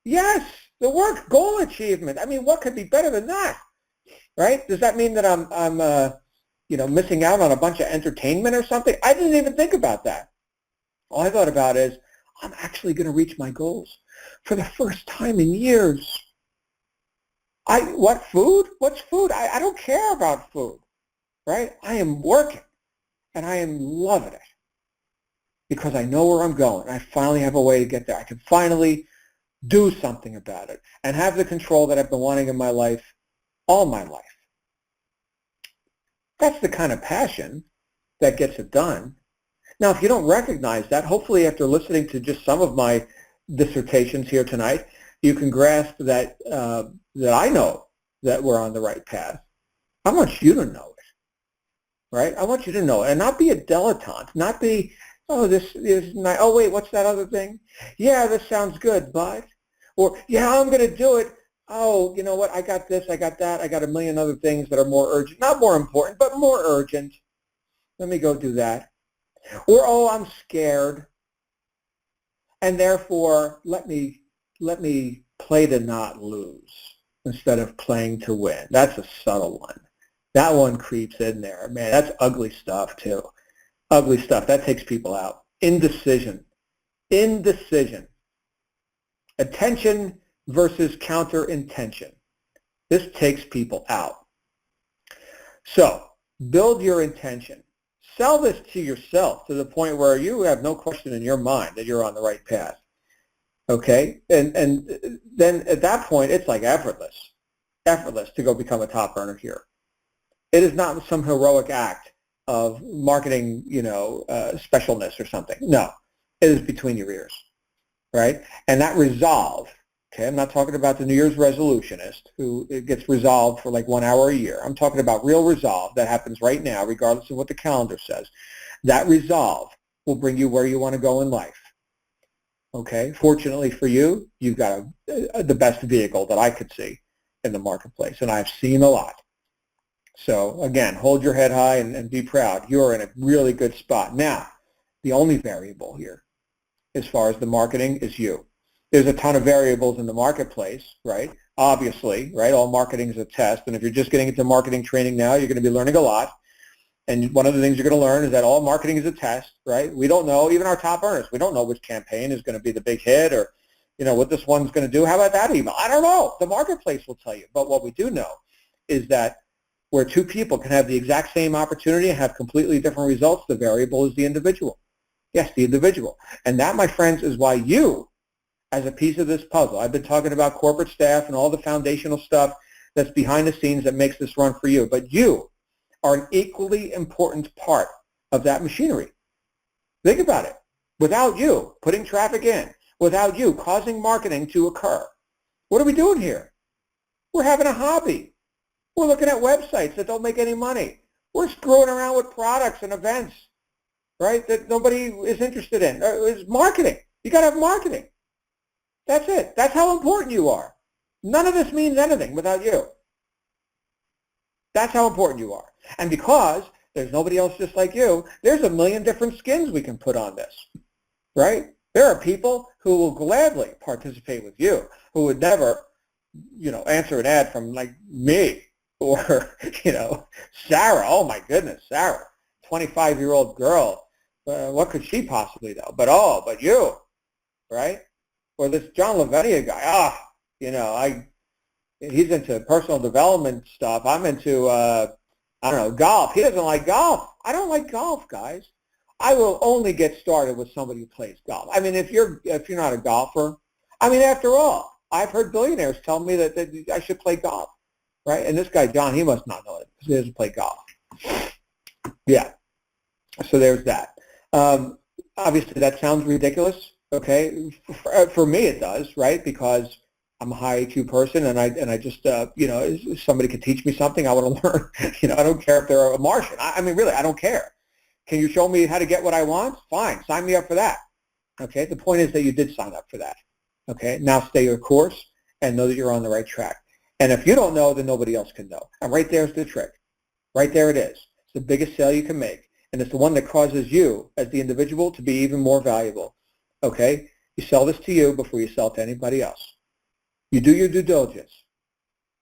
Yes, the work, goal achievement. I mean, what could be better than that? Right? Does that mean that I'm missing out on a bunch of entertainment or something? I didn't even think about that. All I thought about is I'm actually going to reach my goals for the first time in years. What food? What's food? I don't care about food, right? I am working, and I am loving it because I know where I'm going. I finally have a way to get there. I can finally do something about it and have the control that I've been wanting in my life all my life. That's the kind of passion that gets it done. Now, if you don't recognize that, hopefully after listening to just some of my dissertations here tonight, you can grasp that that I know that we're on the right path. I want you to know it, right? I want you to know it, and not be a dilettante, not be, oh, this is nice. Oh, wait, what's that other thing? Yeah, this sounds good, but, or, yeah, I'm going to do it. Oh, you know what? I got this, I got that, I got a million other things that are more urgent, not more important, but more urgent. Let me go do that. Or, oh, I'm scared, and therefore let me play to not lose instead of playing to win. That's a subtle one. That one creeps in there. Man, that's ugly stuff too. Ugly stuff. That takes people out. Indecision. Indecision. Attention versus counter-intention. This takes people out. So, build your intention. Sell this to yourself to the point where you have no question in your mind that you're on the right path. Okay? And then at that point, it's like effortless to go become a top earner here. It is not some heroic act of marketing, specialness or something. No, it is between your ears, right? And that resolve, okay, I'm not talking about the New Year's resolutionist who it gets resolved for like 1 hour a year. I'm talking about real resolve that happens right now, regardless of what the calendar says. That resolve will bring you where you want to go in life. Okay, fortunately for you, you've got the best vehicle that I could see in the marketplace, and I've seen a lot. So again, hold your head high and be proud. You're in a really good spot. Now, the only variable here, as far as the marketing, is you. There's a ton of variables in the marketplace, right? Obviously, right? All marketing is a test, and if you're just getting into marketing training now, you're going to be learning a lot. And one of the things you're going to learn is that all marketing is a test, right? We don't know, even our top earners, we don't know which campaign is going to be the big hit or, what this one's going to do. How about that email? I don't know. The marketplace will tell you. But what we do know is that where two people can have the exact same opportunity and have completely different results, the variable is the individual. Yes, the individual. And that, my friends, is why you, as a piece of this puzzle, I've been talking about corporate staff and all the foundational stuff that's behind the scenes that makes this run for you. But you are an equally important part of that machinery. Think about it. Without you putting traffic in, without you causing marketing to occur, what are we doing here? We're having a hobby. We're looking at websites that don't make any money. We're screwing around with products and events, right, that nobody is interested in. It's marketing. You got to have marketing. That's it. That's how important you are. None of this means anything without you. That's how important you are. And because there's nobody else just like you, there's a million different skins we can put on this, right? There are people who will gladly participate with you, who would never, answer an ad from like me or, Sarah. Oh my goodness, Sarah, 25-year-old girl. What could she possibly know? But you, right? Or this John Lavinia guy. He's into personal development stuff. I'm into, golf. He doesn't like golf. I don't like golf, guys. I will only get started with somebody who plays golf. I mean, if you're not a golfer, after all, I've heard billionaires tell me that I should play golf, right? And this guy, John, he must not know it because he doesn't play golf. Yeah. So there's that. Obviously, that sounds ridiculous, okay? For me, it does, right? Because I'm a high IQ person, and I just, if somebody could teach me something, I want to learn. I don't care if they're a Martian. Really, I don't care. Can you show me how to get what I want? Fine, sign me up for that. Okay, the point is that you did sign up for that. Okay, now stay your course and know that you're on the right track. And if you don't know, then nobody else can know. And right there's the trick. Right there it is. It's the biggest sale you can make. And it's the one that causes you, as the individual, to be even more valuable. Okay, you sell this to you before you sell it to anybody else. You do your due diligence.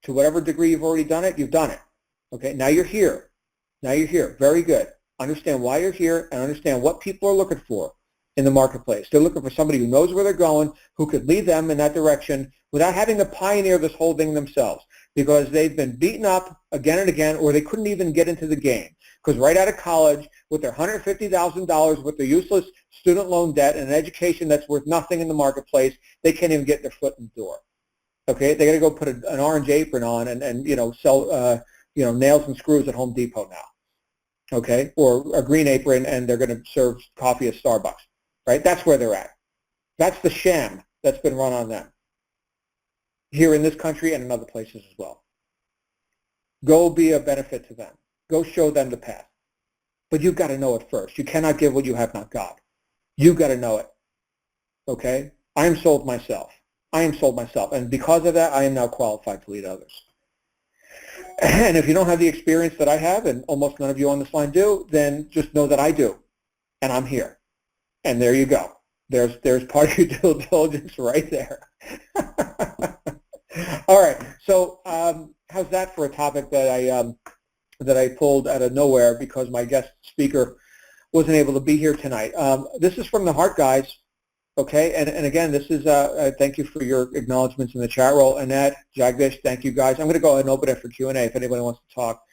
To whatever degree you've already done it, you've done it. Okay, now you're here. Now you're here. Very good. Understand why you're here and understand what people are looking for in the marketplace. They're looking for somebody who knows where they're going, who could lead them in that direction without having to pioneer this whole thing themselves, because they've been beaten up again and again, or they couldn't even get into the game. Because right out of college, with their $150,000, with their useless student loan debt and an education that's worth nothing in the marketplace, they can't even get their foot in the door. Okay, they got to go put an orange apron on and sell nails and screws at Home Depot now. Okay, or a green apron, and they're going to serve coffee at Starbucks. Right, that's where they're at. That's the sham that's been run on them here in this country and in other places as well. Go be a benefit to them. Go show them the path. But you've got to know it first. You cannot give what you have not got. You've got to know it. Okay, I am sold myself. I am sold myself, and because of that, I am now qualified to lead others. And if you don't have the experience that I have, and almost none of you on this line do, then just know that I do, and I'm here. And there you go. There's part of your due diligence right there. All right. So how's that for a topic that I pulled out of nowhere because my guest speaker wasn't able to be here tonight? This is from the heart, guys. Okay, and again, this is, thank you for your acknowledgments in the chat roll. Annette, Jagdish, thank you guys. I'm going to go ahead and open it for Q&A. If anybody wants to talk,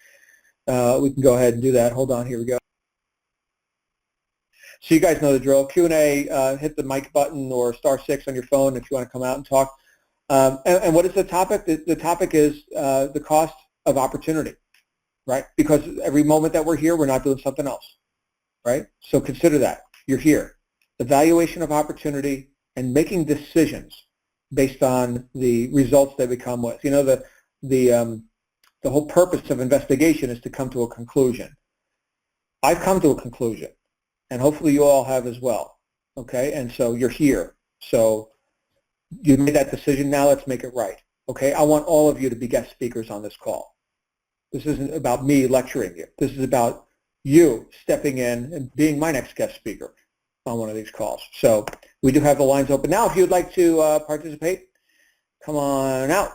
we can go ahead and do that. Hold on, here we go. So you guys know the drill. Q&A, hit the mic button or *6 on your phone if you want to come out and talk. And what is the topic? The topic is the cost of opportunity, right? Because every moment that we're here, we're not doing something else, right? So consider that. You're here. Evaluation of opportunity and making decisions based on the results that we come with. The whole purpose of investigation is to come to a conclusion. I've come to a conclusion, and hopefully you all have as well. Okay, and so you're here. So you made that decision. Now let's make it right. Okay, I want all of you to be guest speakers on this call. This isn't about me lecturing you. This is about you stepping in and being my next guest speaker on one of these calls. So we do have the lines open now. If you'd like to participate, come on out.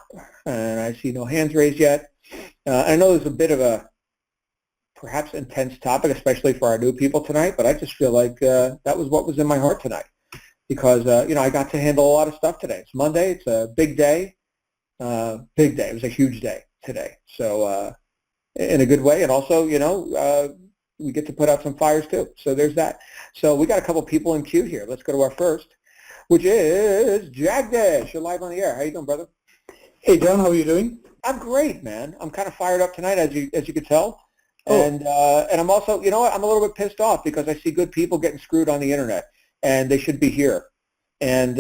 And I see no hands raised yet. I know there's a bit of a perhaps intense topic, especially for our new people tonight, but I just feel like that was what was in my heart tonight because, I got to handle a lot of stuff today. It's Monday. It's a big day. Big day. It was a huge day today. So in a good way. And also, we get to put out some fires too. So there's that. So we got a couple people in queue here. Let's go to our first, which is Jagdish. You're live on the air. How you doing, brother? Hey, John, how are you doing? I'm great, man. I'm kind of fired up tonight, as you could tell. Oh. And I'm also, you know what, I'm a little bit pissed off because I see good people getting screwed on the internet, and they should be here. And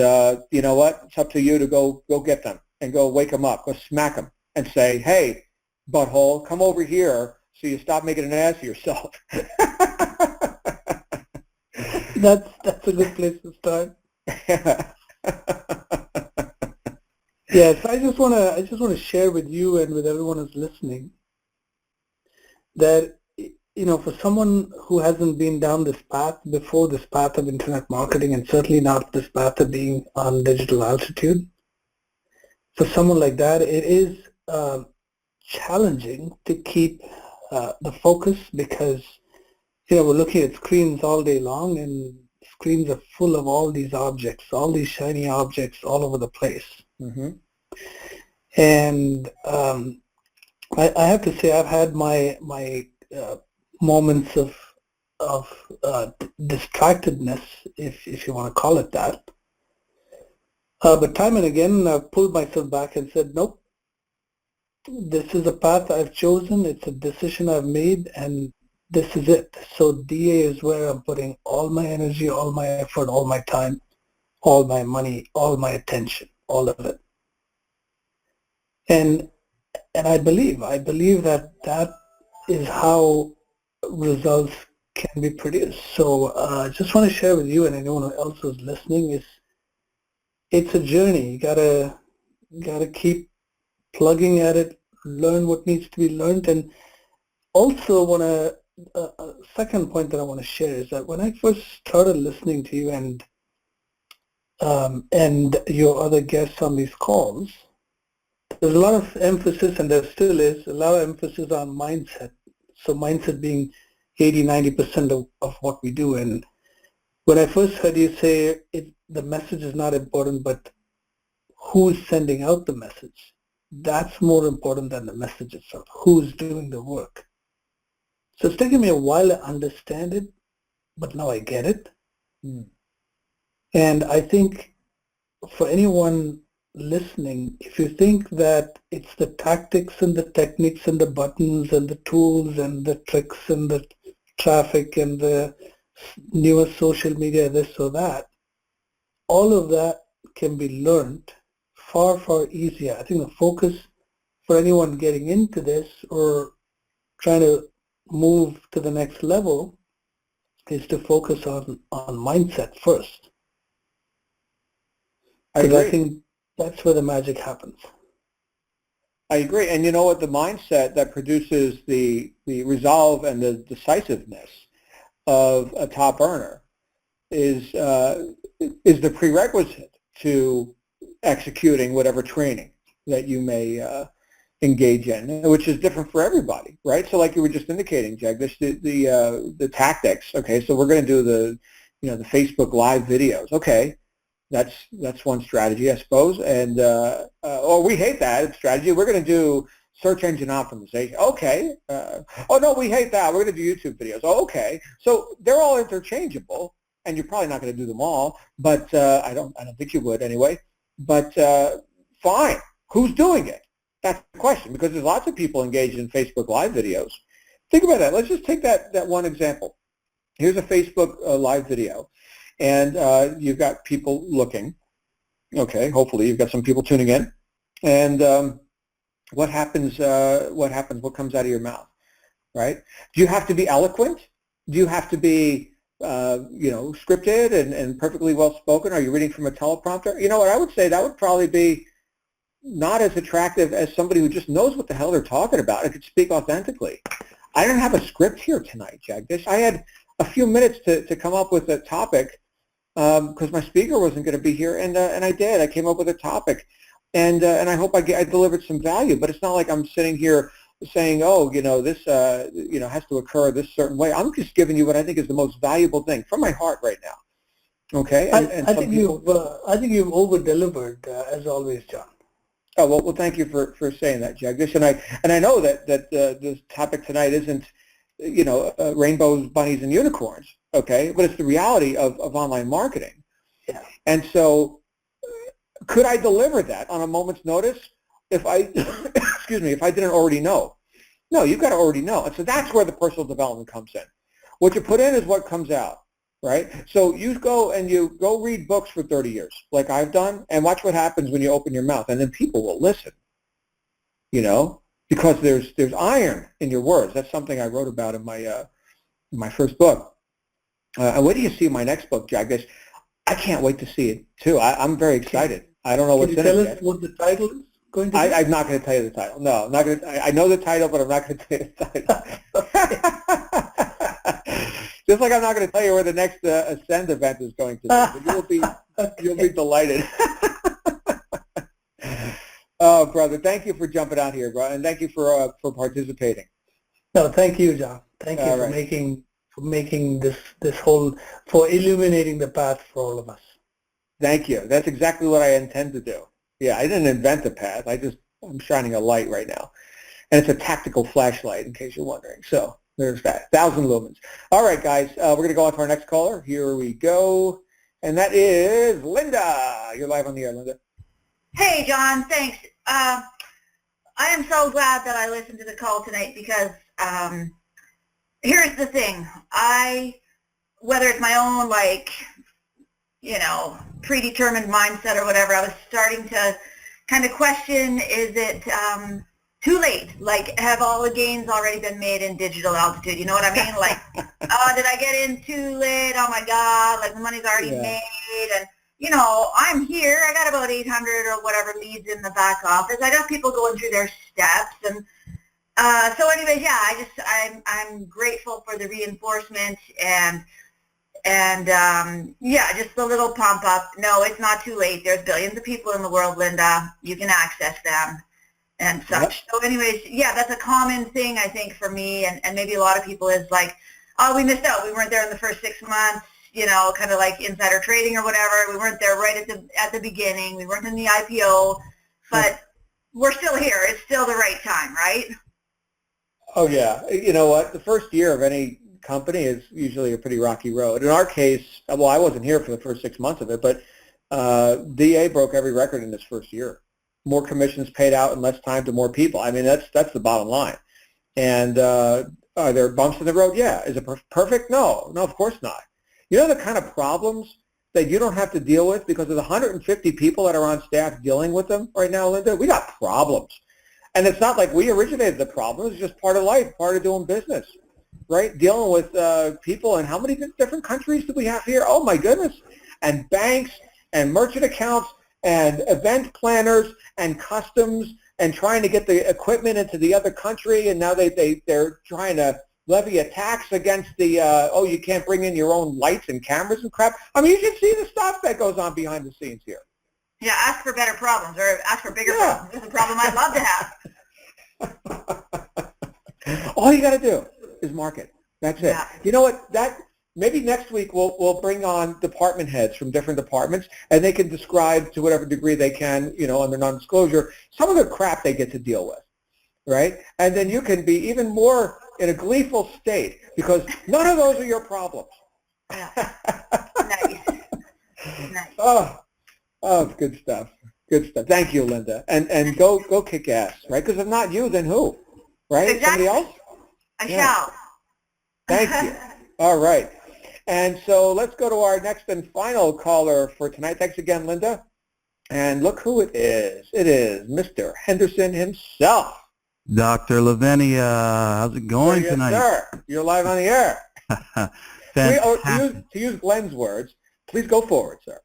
you know what? It's up to you to go get them and go wake them up, go smack them and say, hey, butthole, come over here so you stop making an ass of yourself. That's a good place to start. Yes, I just want to share with you and with everyone who's listening that, you know, for someone who hasn't been down this path before, this path of internet marketing, and certainly not this path of being on digital altitude, for someone like that, it is challenging to keep the focus because, you know, we're looking at screens all day long, and screens are full of all these objects, all these shiny objects all over the place. Mm-hmm. And I have to say I've had my moments of distractedness, if you want to call it that. But time and again, I've pulled myself back and said, nope, this is a path I've chosen. It's a decision I've made, and this is it. So DA is where I'm putting all my energy, all my effort, all my time, all my money, all my attention, all of it. And I believe that is how results can be produced. So I just want to share with you and anyone else who's listening is it's a journey. You gotta keep plugging at it, learn what needs to be learned, and also a second point that I want to share is that when I first started listening to you and your other guests on these calls, there's a lot of emphasis, and there still is a lot of emphasis on mindset. So mindset being 80-90% of what we do. And when I first heard you say the message is not important, but who's sending out the message, that's more important than the message itself. Who's doing the work? So it's taken me a while to understand it, but now I get it. And I think for anyone listening, if you think that it's the tactics and the techniques and the buttons and the tools and the tricks and the traffic and the newest social media, this or that, all of that can be learned far, far easier. I think the focus for anyone getting into this or trying to move to the next level is to focus on mindset first. I think that's where the magic happens. I agree. And you know what? The mindset that produces the resolve and the decisiveness of a top earner is the prerequisite to executing whatever training that you may engage in, which is different for everybody, right? So like you were just indicating, Jagdish, the tactics. Okay, so we're going to do the Facebook Live videos. Okay. That's one strategy, I suppose, and oh, we hate that strategy. We're going to do search engine optimization. Okay. Oh no, we hate that. We're going to do YouTube videos. Oh, okay. So they're all interchangeable, and you're probably not going to do them all. But I don't think you would anyway. But fine. Who's doing it? That's the question, because there's lots of people engaged in Facebook Live videos. Think about that. Let's just take that one example. Here's a Facebook Live video. And you've got people looking. Okay, hopefully you've got some people tuning in. And what happens? What comes out of your mouth, right? Do you have to be eloquent? Do you have to be, scripted and perfectly well spoken? Are you reading from a teleprompter? You know what I would say? That would probably be not as attractive as somebody who just knows what the hell they're talking about and could speak authentically. I didn't have a script here tonight, Jagdish. I had a few minutes to come up with a topic. Because my speaker wasn't going to be here, and I did. I came up with a topic, and I hope I delivered some value. But it's not like I'm sitting here saying, oh, this has to occur this certain way. I'm just giving you what I think is the most valuable thing from my heart right now. Okay. I think you've over-delivered as always, John. Oh well, thank you for saying that, Jagdish. And I know that this topic tonight isn't rainbows, bunnies, and unicorns, okay? But it's the reality of online marketing. Yeah. And so could I deliver that on a moment's notice if I, excuse me, if I didn't already know? No, you've got to already know. And so that's where the personal development comes in. What you put in is what comes out, right? So you go read books for 30 years, like I've done, and watch what happens when you open your mouth. And then people will listen, because there's iron in your words. That's something I wrote about in my first book. And wait till you see my next book, Jack. I can't wait to see it too. I'm very excited. I don't know what's in it yet. Can you tell us what the title is going to be? I'm not going to tell you the title. No, I'm not going to. I know the title, but I'm not going to tell you the title. Just like I'm not going to tell you where the next Ascend event is going to be. But you'll be delighted. Oh, brother, thank you for jumping out here, bro, and thank you for participating. No, thank you, John. Thank you for making this whole, for illuminating the path for all of us. Thank you. That's exactly what I intend to do. Yeah, I didn't invent the path. I'm shining a light right now, and it's a tactical flashlight, in case you're wondering. So there's that, 1,000 lumens. All right, guys, we're going to go on to our next caller. Here we go, and that is Linda. You're live on the air, Linda. Hey, John, thanks. I am so glad that I listened to the call tonight because here's the thing. Whether it's my own, predetermined mindset or whatever, I was starting to kind of question, is it too late? Have all the gains already been made in digital altitude? You know what I mean? Oh, did I get in too late? Oh, my God, the money's already made. And I'm here. I got about 800 or whatever leads in the back office. I got people going through their steps, and so anyways, yeah, I'm grateful for the reinforcement and just a little pump up. No, it's not too late. There's billions of people in the world, Linda. You can access them and such. So anyways, yeah, that's a common thing I think for me and maybe a lot of people is oh, we missed out. We weren't there in the first 6 months. Kind of like insider trading or whatever. We weren't there right at the beginning. We weren't in the IPO, but we're still here. It's still the right time, right? Oh, yeah. You know what? The first year of any company is usually a pretty rocky road. In our case, well, I wasn't here for the first 6 months of it, but DA broke every record in this first year. More commissions paid out in less time to more people. I mean, that's the bottom line. And are there bumps in the road? Yeah. Is it perfect? No, of course not. You know the kind of problems that you don't have to deal with because of the 150 people that are on staff dealing with them right now, Linda? We got problems. And it's not like we originated the problem. It's just part of life, part of doing business, right? Dealing with people in how many different countries do we have here? Oh, my goodness. And banks and merchant accounts and event planners and customs and trying to get the equipment into the other country. And now they're trying to levy a tax against the, you can't bring in your own lights and cameras and crap. I mean, you should see the stuff that goes on behind the scenes here. Yeah, ask for better problems or ask for bigger problems. This is a problem I'd love to have. All you got to do is market. That's it. Yeah. You know what? Maybe next week we'll bring on department heads from different departments, and they can describe to whatever degree they can, under non-disclosure, some of the crap they get to deal with, right? And then you can be even more in a gleeful state because none of those are your problems. Yeah. Nice. Oh, it's good stuff. Good stuff. Thank you, Linda. And go kick ass, right? Because if not you, then who? Right? Exactly. Somebody else? I shall. Thank you. All right. And so let's go to our next and final caller for tonight. Thanks again, Linda. And look who it is. It is Mr. Henderson himself. Dr. Lavenia, how's it going tonight? Yes, sir. You're live on the air. Fantastic. To use Glenn's words, please go forward, sir.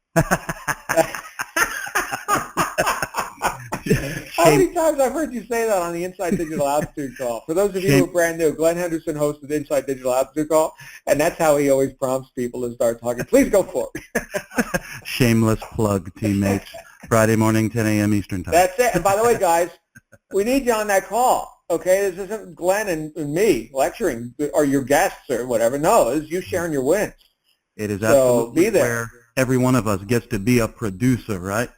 How many times I've heard you say that on the Inside Digital Altitude call? For those of you who are brand new, Glenn Henderson hosted Inside Digital Altitude call, and that's how he always prompts people to start talking. Please go forward. Shameless plug, teammates. Friday morning, 10 a.m. Eastern Time. That's it. And by the way, guys, we need you on that call. Okay, this isn't Glenn and me lecturing or your guests or whatever. No, it's you sharing your wins. It is so absolutely be there. Where every one of us gets to be a producer, right?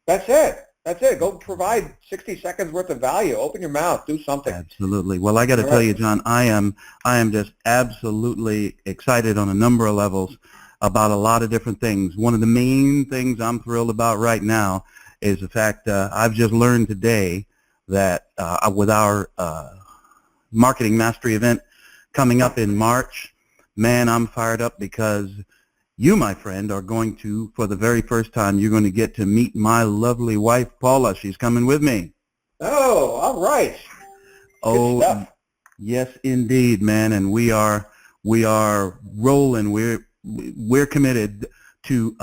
That's it. That's it. Go provide 60 seconds worth of value. Open your mouth. Do something. Absolutely. Well, I got to All tell right. you, John, I am just absolutely excited on a number of levels about a lot of different things. One of the main things I'm thrilled about right now is the fact I've just learned today that with our Marketing Mastery event coming up in March, man, I'm fired up because you, my friend, are going to, for the very first time, you're going to get to meet my lovely wife, Paula. She's coming with me. Oh, all right. Good stuff. Yes, indeed, man. And we are rolling. We're committed to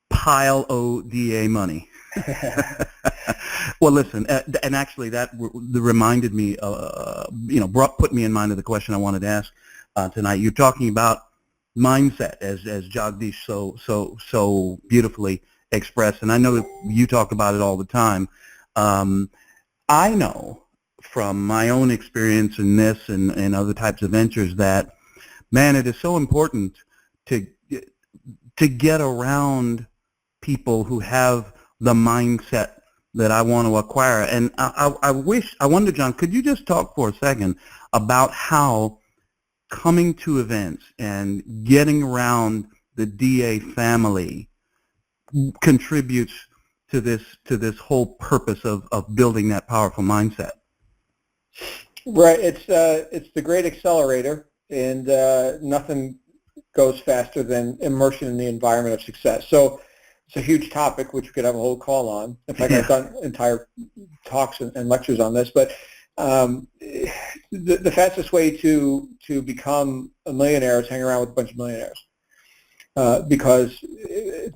pile ODA money. Well, listen, and actually that reminded me, put me in mind of the question I wanted to ask tonight. You're talking about mindset, as Jagdish so beautifully expressed, and I know that you talk about it all the time. I know from my own experience in this and other types of ventures that, man, it is so important to get around people who have the mindset that I want to acquire. And I wonder, John, could you just talk for a second about how coming to events and getting around the DA family contributes to this whole purpose of building that powerful mindset? Right. It's the great accelerator, and nothing goes faster than immersion in the environment of success. So it's a huge topic, which we could have a whole call on. In fact, I've done entire talks and lectures on this. But the fastest way to become a millionaire is hang around with a bunch of millionaires. Because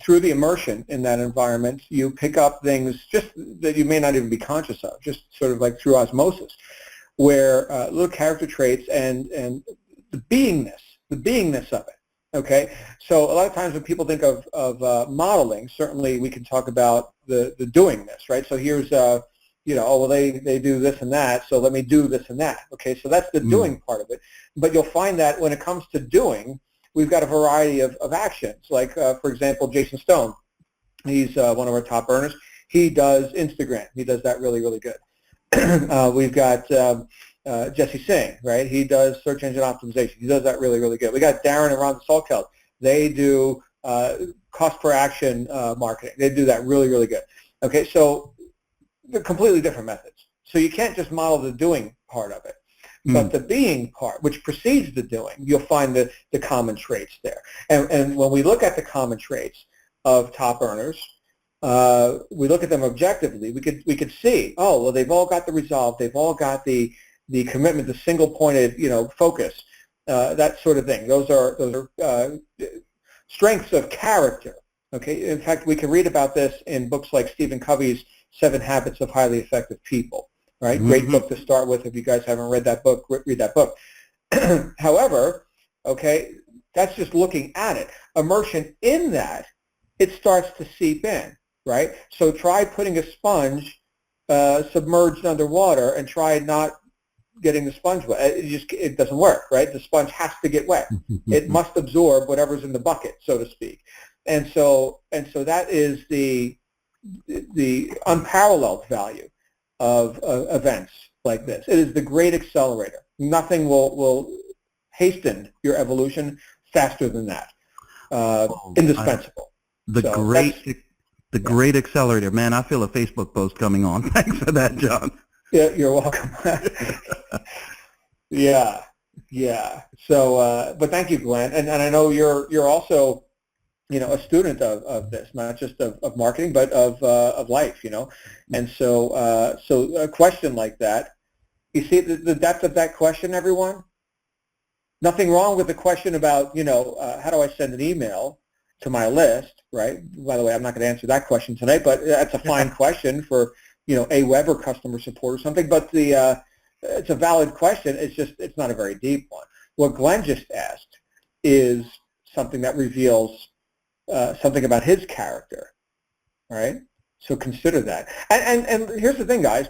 through the immersion in that environment, you pick up things just that you may not even be conscious of, just sort of like through osmosis, where little character traits and the beingness of it. Okay, so a lot of times when people think of modeling, certainly we can talk about the doingness, right? So here's oh well, they do this and that, so let me do this and that. Okay, so that's the doing part of it. But you'll find that when it comes to doing, we've got a variety of actions. Like, for example, Jason Stone, he's one of our top earners. He does Instagram. He does that really, really good. We've got Jesse Singh, right? He does search engine optimization. He does that really, really good. We got Darren and Ron Salkeld. They do cost per action marketing. They do that really, really good. Okay, so they're completely different methods. So you can't just model the doing part of it. But the being part, which precedes the doing, you'll find the common traits there. And when we look at the common traits of top earners, we look at them objectively. We could see, oh, well, they've all got the resolve. They've all got the commitment, the single-pointed, focus, that sort of thing. Those are strengths of character. Okay. In fact, we can read about this in books like Stephen Covey's 7 Habits of Highly Effective People. Right, great book to start with. If you guys haven't read that book, read that book. However, okay, that's just looking at it. Immersion in that, it starts to seep in, right? So try putting a sponge submerged underwater and try not getting the sponge wet. It doesn't work, right? The sponge has to get wet. It must absorb whatever's in the bucket, so to speak. And so that is the unparalleled value of events like this. It is the great accelerator. Nothing will hasten your evolution faster than that. Indispensable. The great accelerator. Man, I feel a Facebook post coming on. Thanks for that, John. Yeah, you're welcome. Yeah. So, but thank you, Glenn. And I know you're also a student of this, not just of marketing, but of life, And so a question like that, you see the depth of that question, everyone? Nothing wrong with the question about, how do I send an email to my list, right? By the way, I'm not going to answer that question tonight, but that's a fine question for, AWeber or customer support or something, but it's a valid question. It's not a very deep one. What Glenn just asked is something that reveals something about his character, right? So consider that. And here's the thing, guys.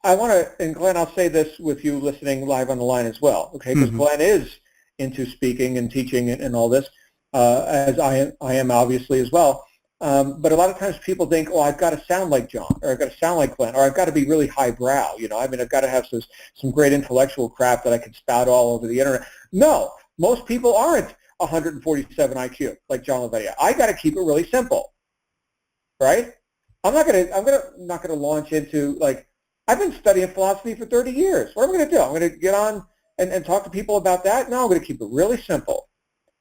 I want to, and Glenn, I'll say this with you listening live on the line as well, okay? Because Glenn is into speaking and teaching and all this, as I am obviously as well. But a lot of times people think, oh, I've got to sound like John, or I've got to sound like Glenn, or I've got to be really highbrow. I mean, I've got to have some great intellectual crap that I can spout all over the internet. No, most people aren't 147 IQ like John Lavedia. I got to keep it really simple, right? I'm not gonna launch into, like, I've been studying philosophy for 30 years. What am I going to do? I'm going to get on and talk to people about that? No, I'm going to keep it really simple,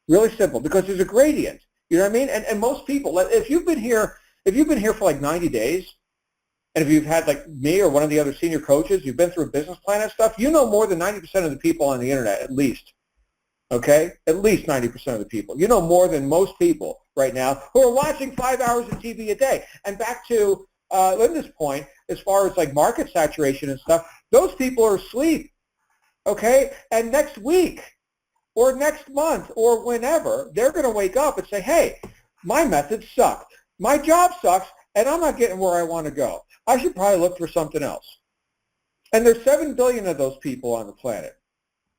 because there's a gradient. You know what I mean? And most people, if you've been here for like 90 days, and if you've had, like me or one of the other senior coaches, you've been through a business plan and stuff, you know more than 90% of the people on the internet, at least. Okay? At least 90% of the people. You know more than most people right now who are watching 5 hours of TV a day. And back to Linda's point, as far as like market saturation and stuff, those people are asleep. Okay? And next week, or next month, or whenever, they're going to wake up and say, hey, my methods suck. My job sucks, and I'm not getting where I want to go. I should probably look for something else. And there's 7 billion of those people on the planet.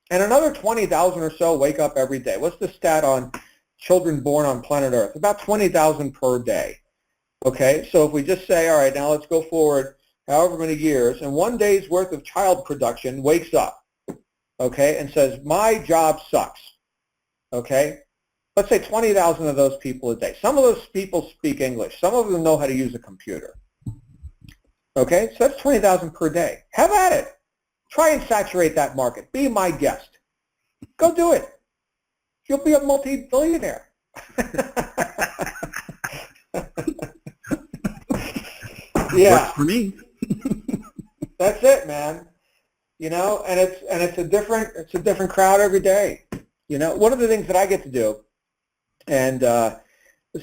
And another 20,000 or so wake up every day. What's the stat on children born on planet Earth? About 20,000 per day. Okay, so if we just say, all right, now let's go forward however many years, and one day's worth of child production wakes up, okay, and says, my job sucks, okay? Let's say 20,000 of those people a day. Some of those people speak English. Some of them know how to use a computer, okay? So that's 20,000 per day. Have at it. Try and saturate that market. Be my guest. Go do it. You'll be a multi-billionaire. Yeah. Works for me. That's it, man. And it's a different crowd every day. One of the things that I get to do, and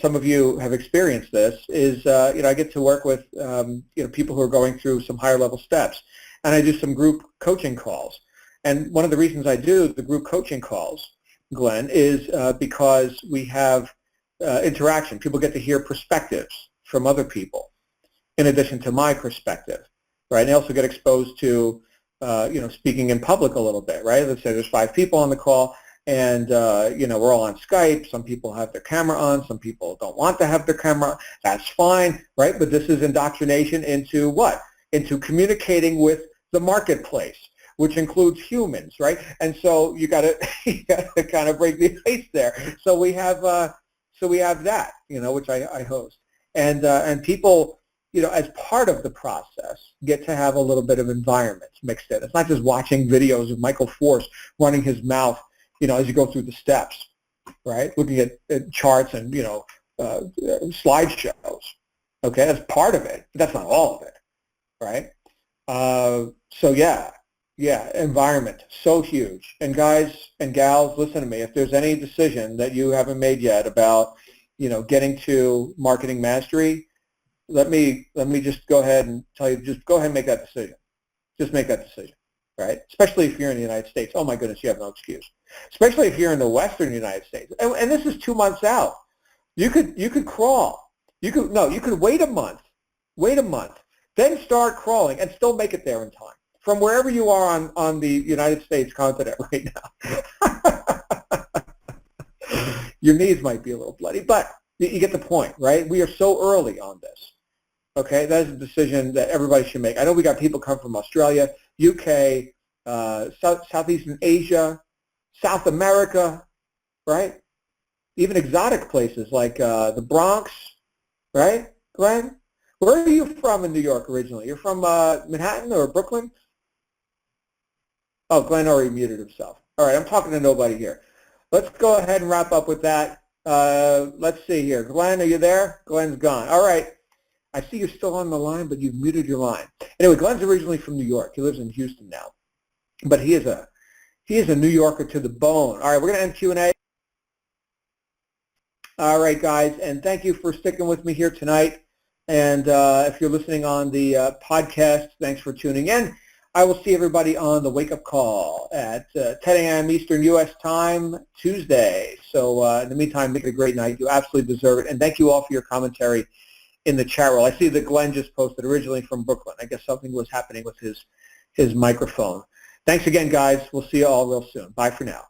some of you have experienced this, is I get to work with people who are going through some higher level steps, and I do some group coaching calls. And one of the reasons I do the group coaching calls, Glenn, is because we have interaction. People get to hear perspectives from other people, in addition to my perspective, right? And they also get exposed to speaking in public a little bit, right? Let's say there's 5 people on the call, and we're all on Skype. Some people have their camera on. Some people don't want to have their camera on. That's fine, right? But this is indoctrination into what? Into communicating with the marketplace, which includes humans, right? And so you got to kind of break the ice there. So we have that, which I host, and people, as part of the process, get to have a little bit of environment mixed in. It's not just watching videos of Michael Force running his mouth, as you go through the steps, right? Looking at charts and, slideshows. Okay, that's part of it, but that's not all of it, right? So yeah, environment, so huge. And guys and gals, listen to me. If there's any decision that you haven't made yet about, getting to marketing mastery, let me just go ahead and tell you, just go ahead and make that decision. Just make that decision, right? Especially if you're in the United States. Oh my goodness, you have no excuse. Especially if you're in the Western United States. And this is 2 months out. You could crawl. You could wait a month, then start crawling and still make it there in time from wherever you are on the United States continent right now. Your knees might be a little bloody, but you get the point, right? We are so early on this. Okay, that is a decision that everybody should make. I know we got people come from Australia, UK, Southeastern Asia, South America, right? Even exotic places like the Bronx, right, Glenn? Where are you from in New York originally? You're from Manhattan or Brooklyn? Oh, Glenn already muted himself. All right, I'm talking to nobody here. Let's go ahead and wrap up with that. Let's see here. Glenn, are you there? Glenn's gone. All right. I see you're still on the line, but you've muted your line. Anyway, Glenn's originally from New York. He lives in Houston now. But he is a New Yorker to the bone. All right, we're going to end Q&A. All right, guys, and thank you for sticking with me here tonight. And if you're listening on the podcast, thanks for tuning in. I will see everybody on the wake-up call at 10 a.m. Eastern U.S. time, Tuesday. So in the meantime, make it a great night. You absolutely deserve it. And thank you all for your commentary in the chat roll. I see that Glenn just posted, originally from Brooklyn. I guess something was happening with his microphone. Thanks again, guys. We'll see you all real soon. Bye for now.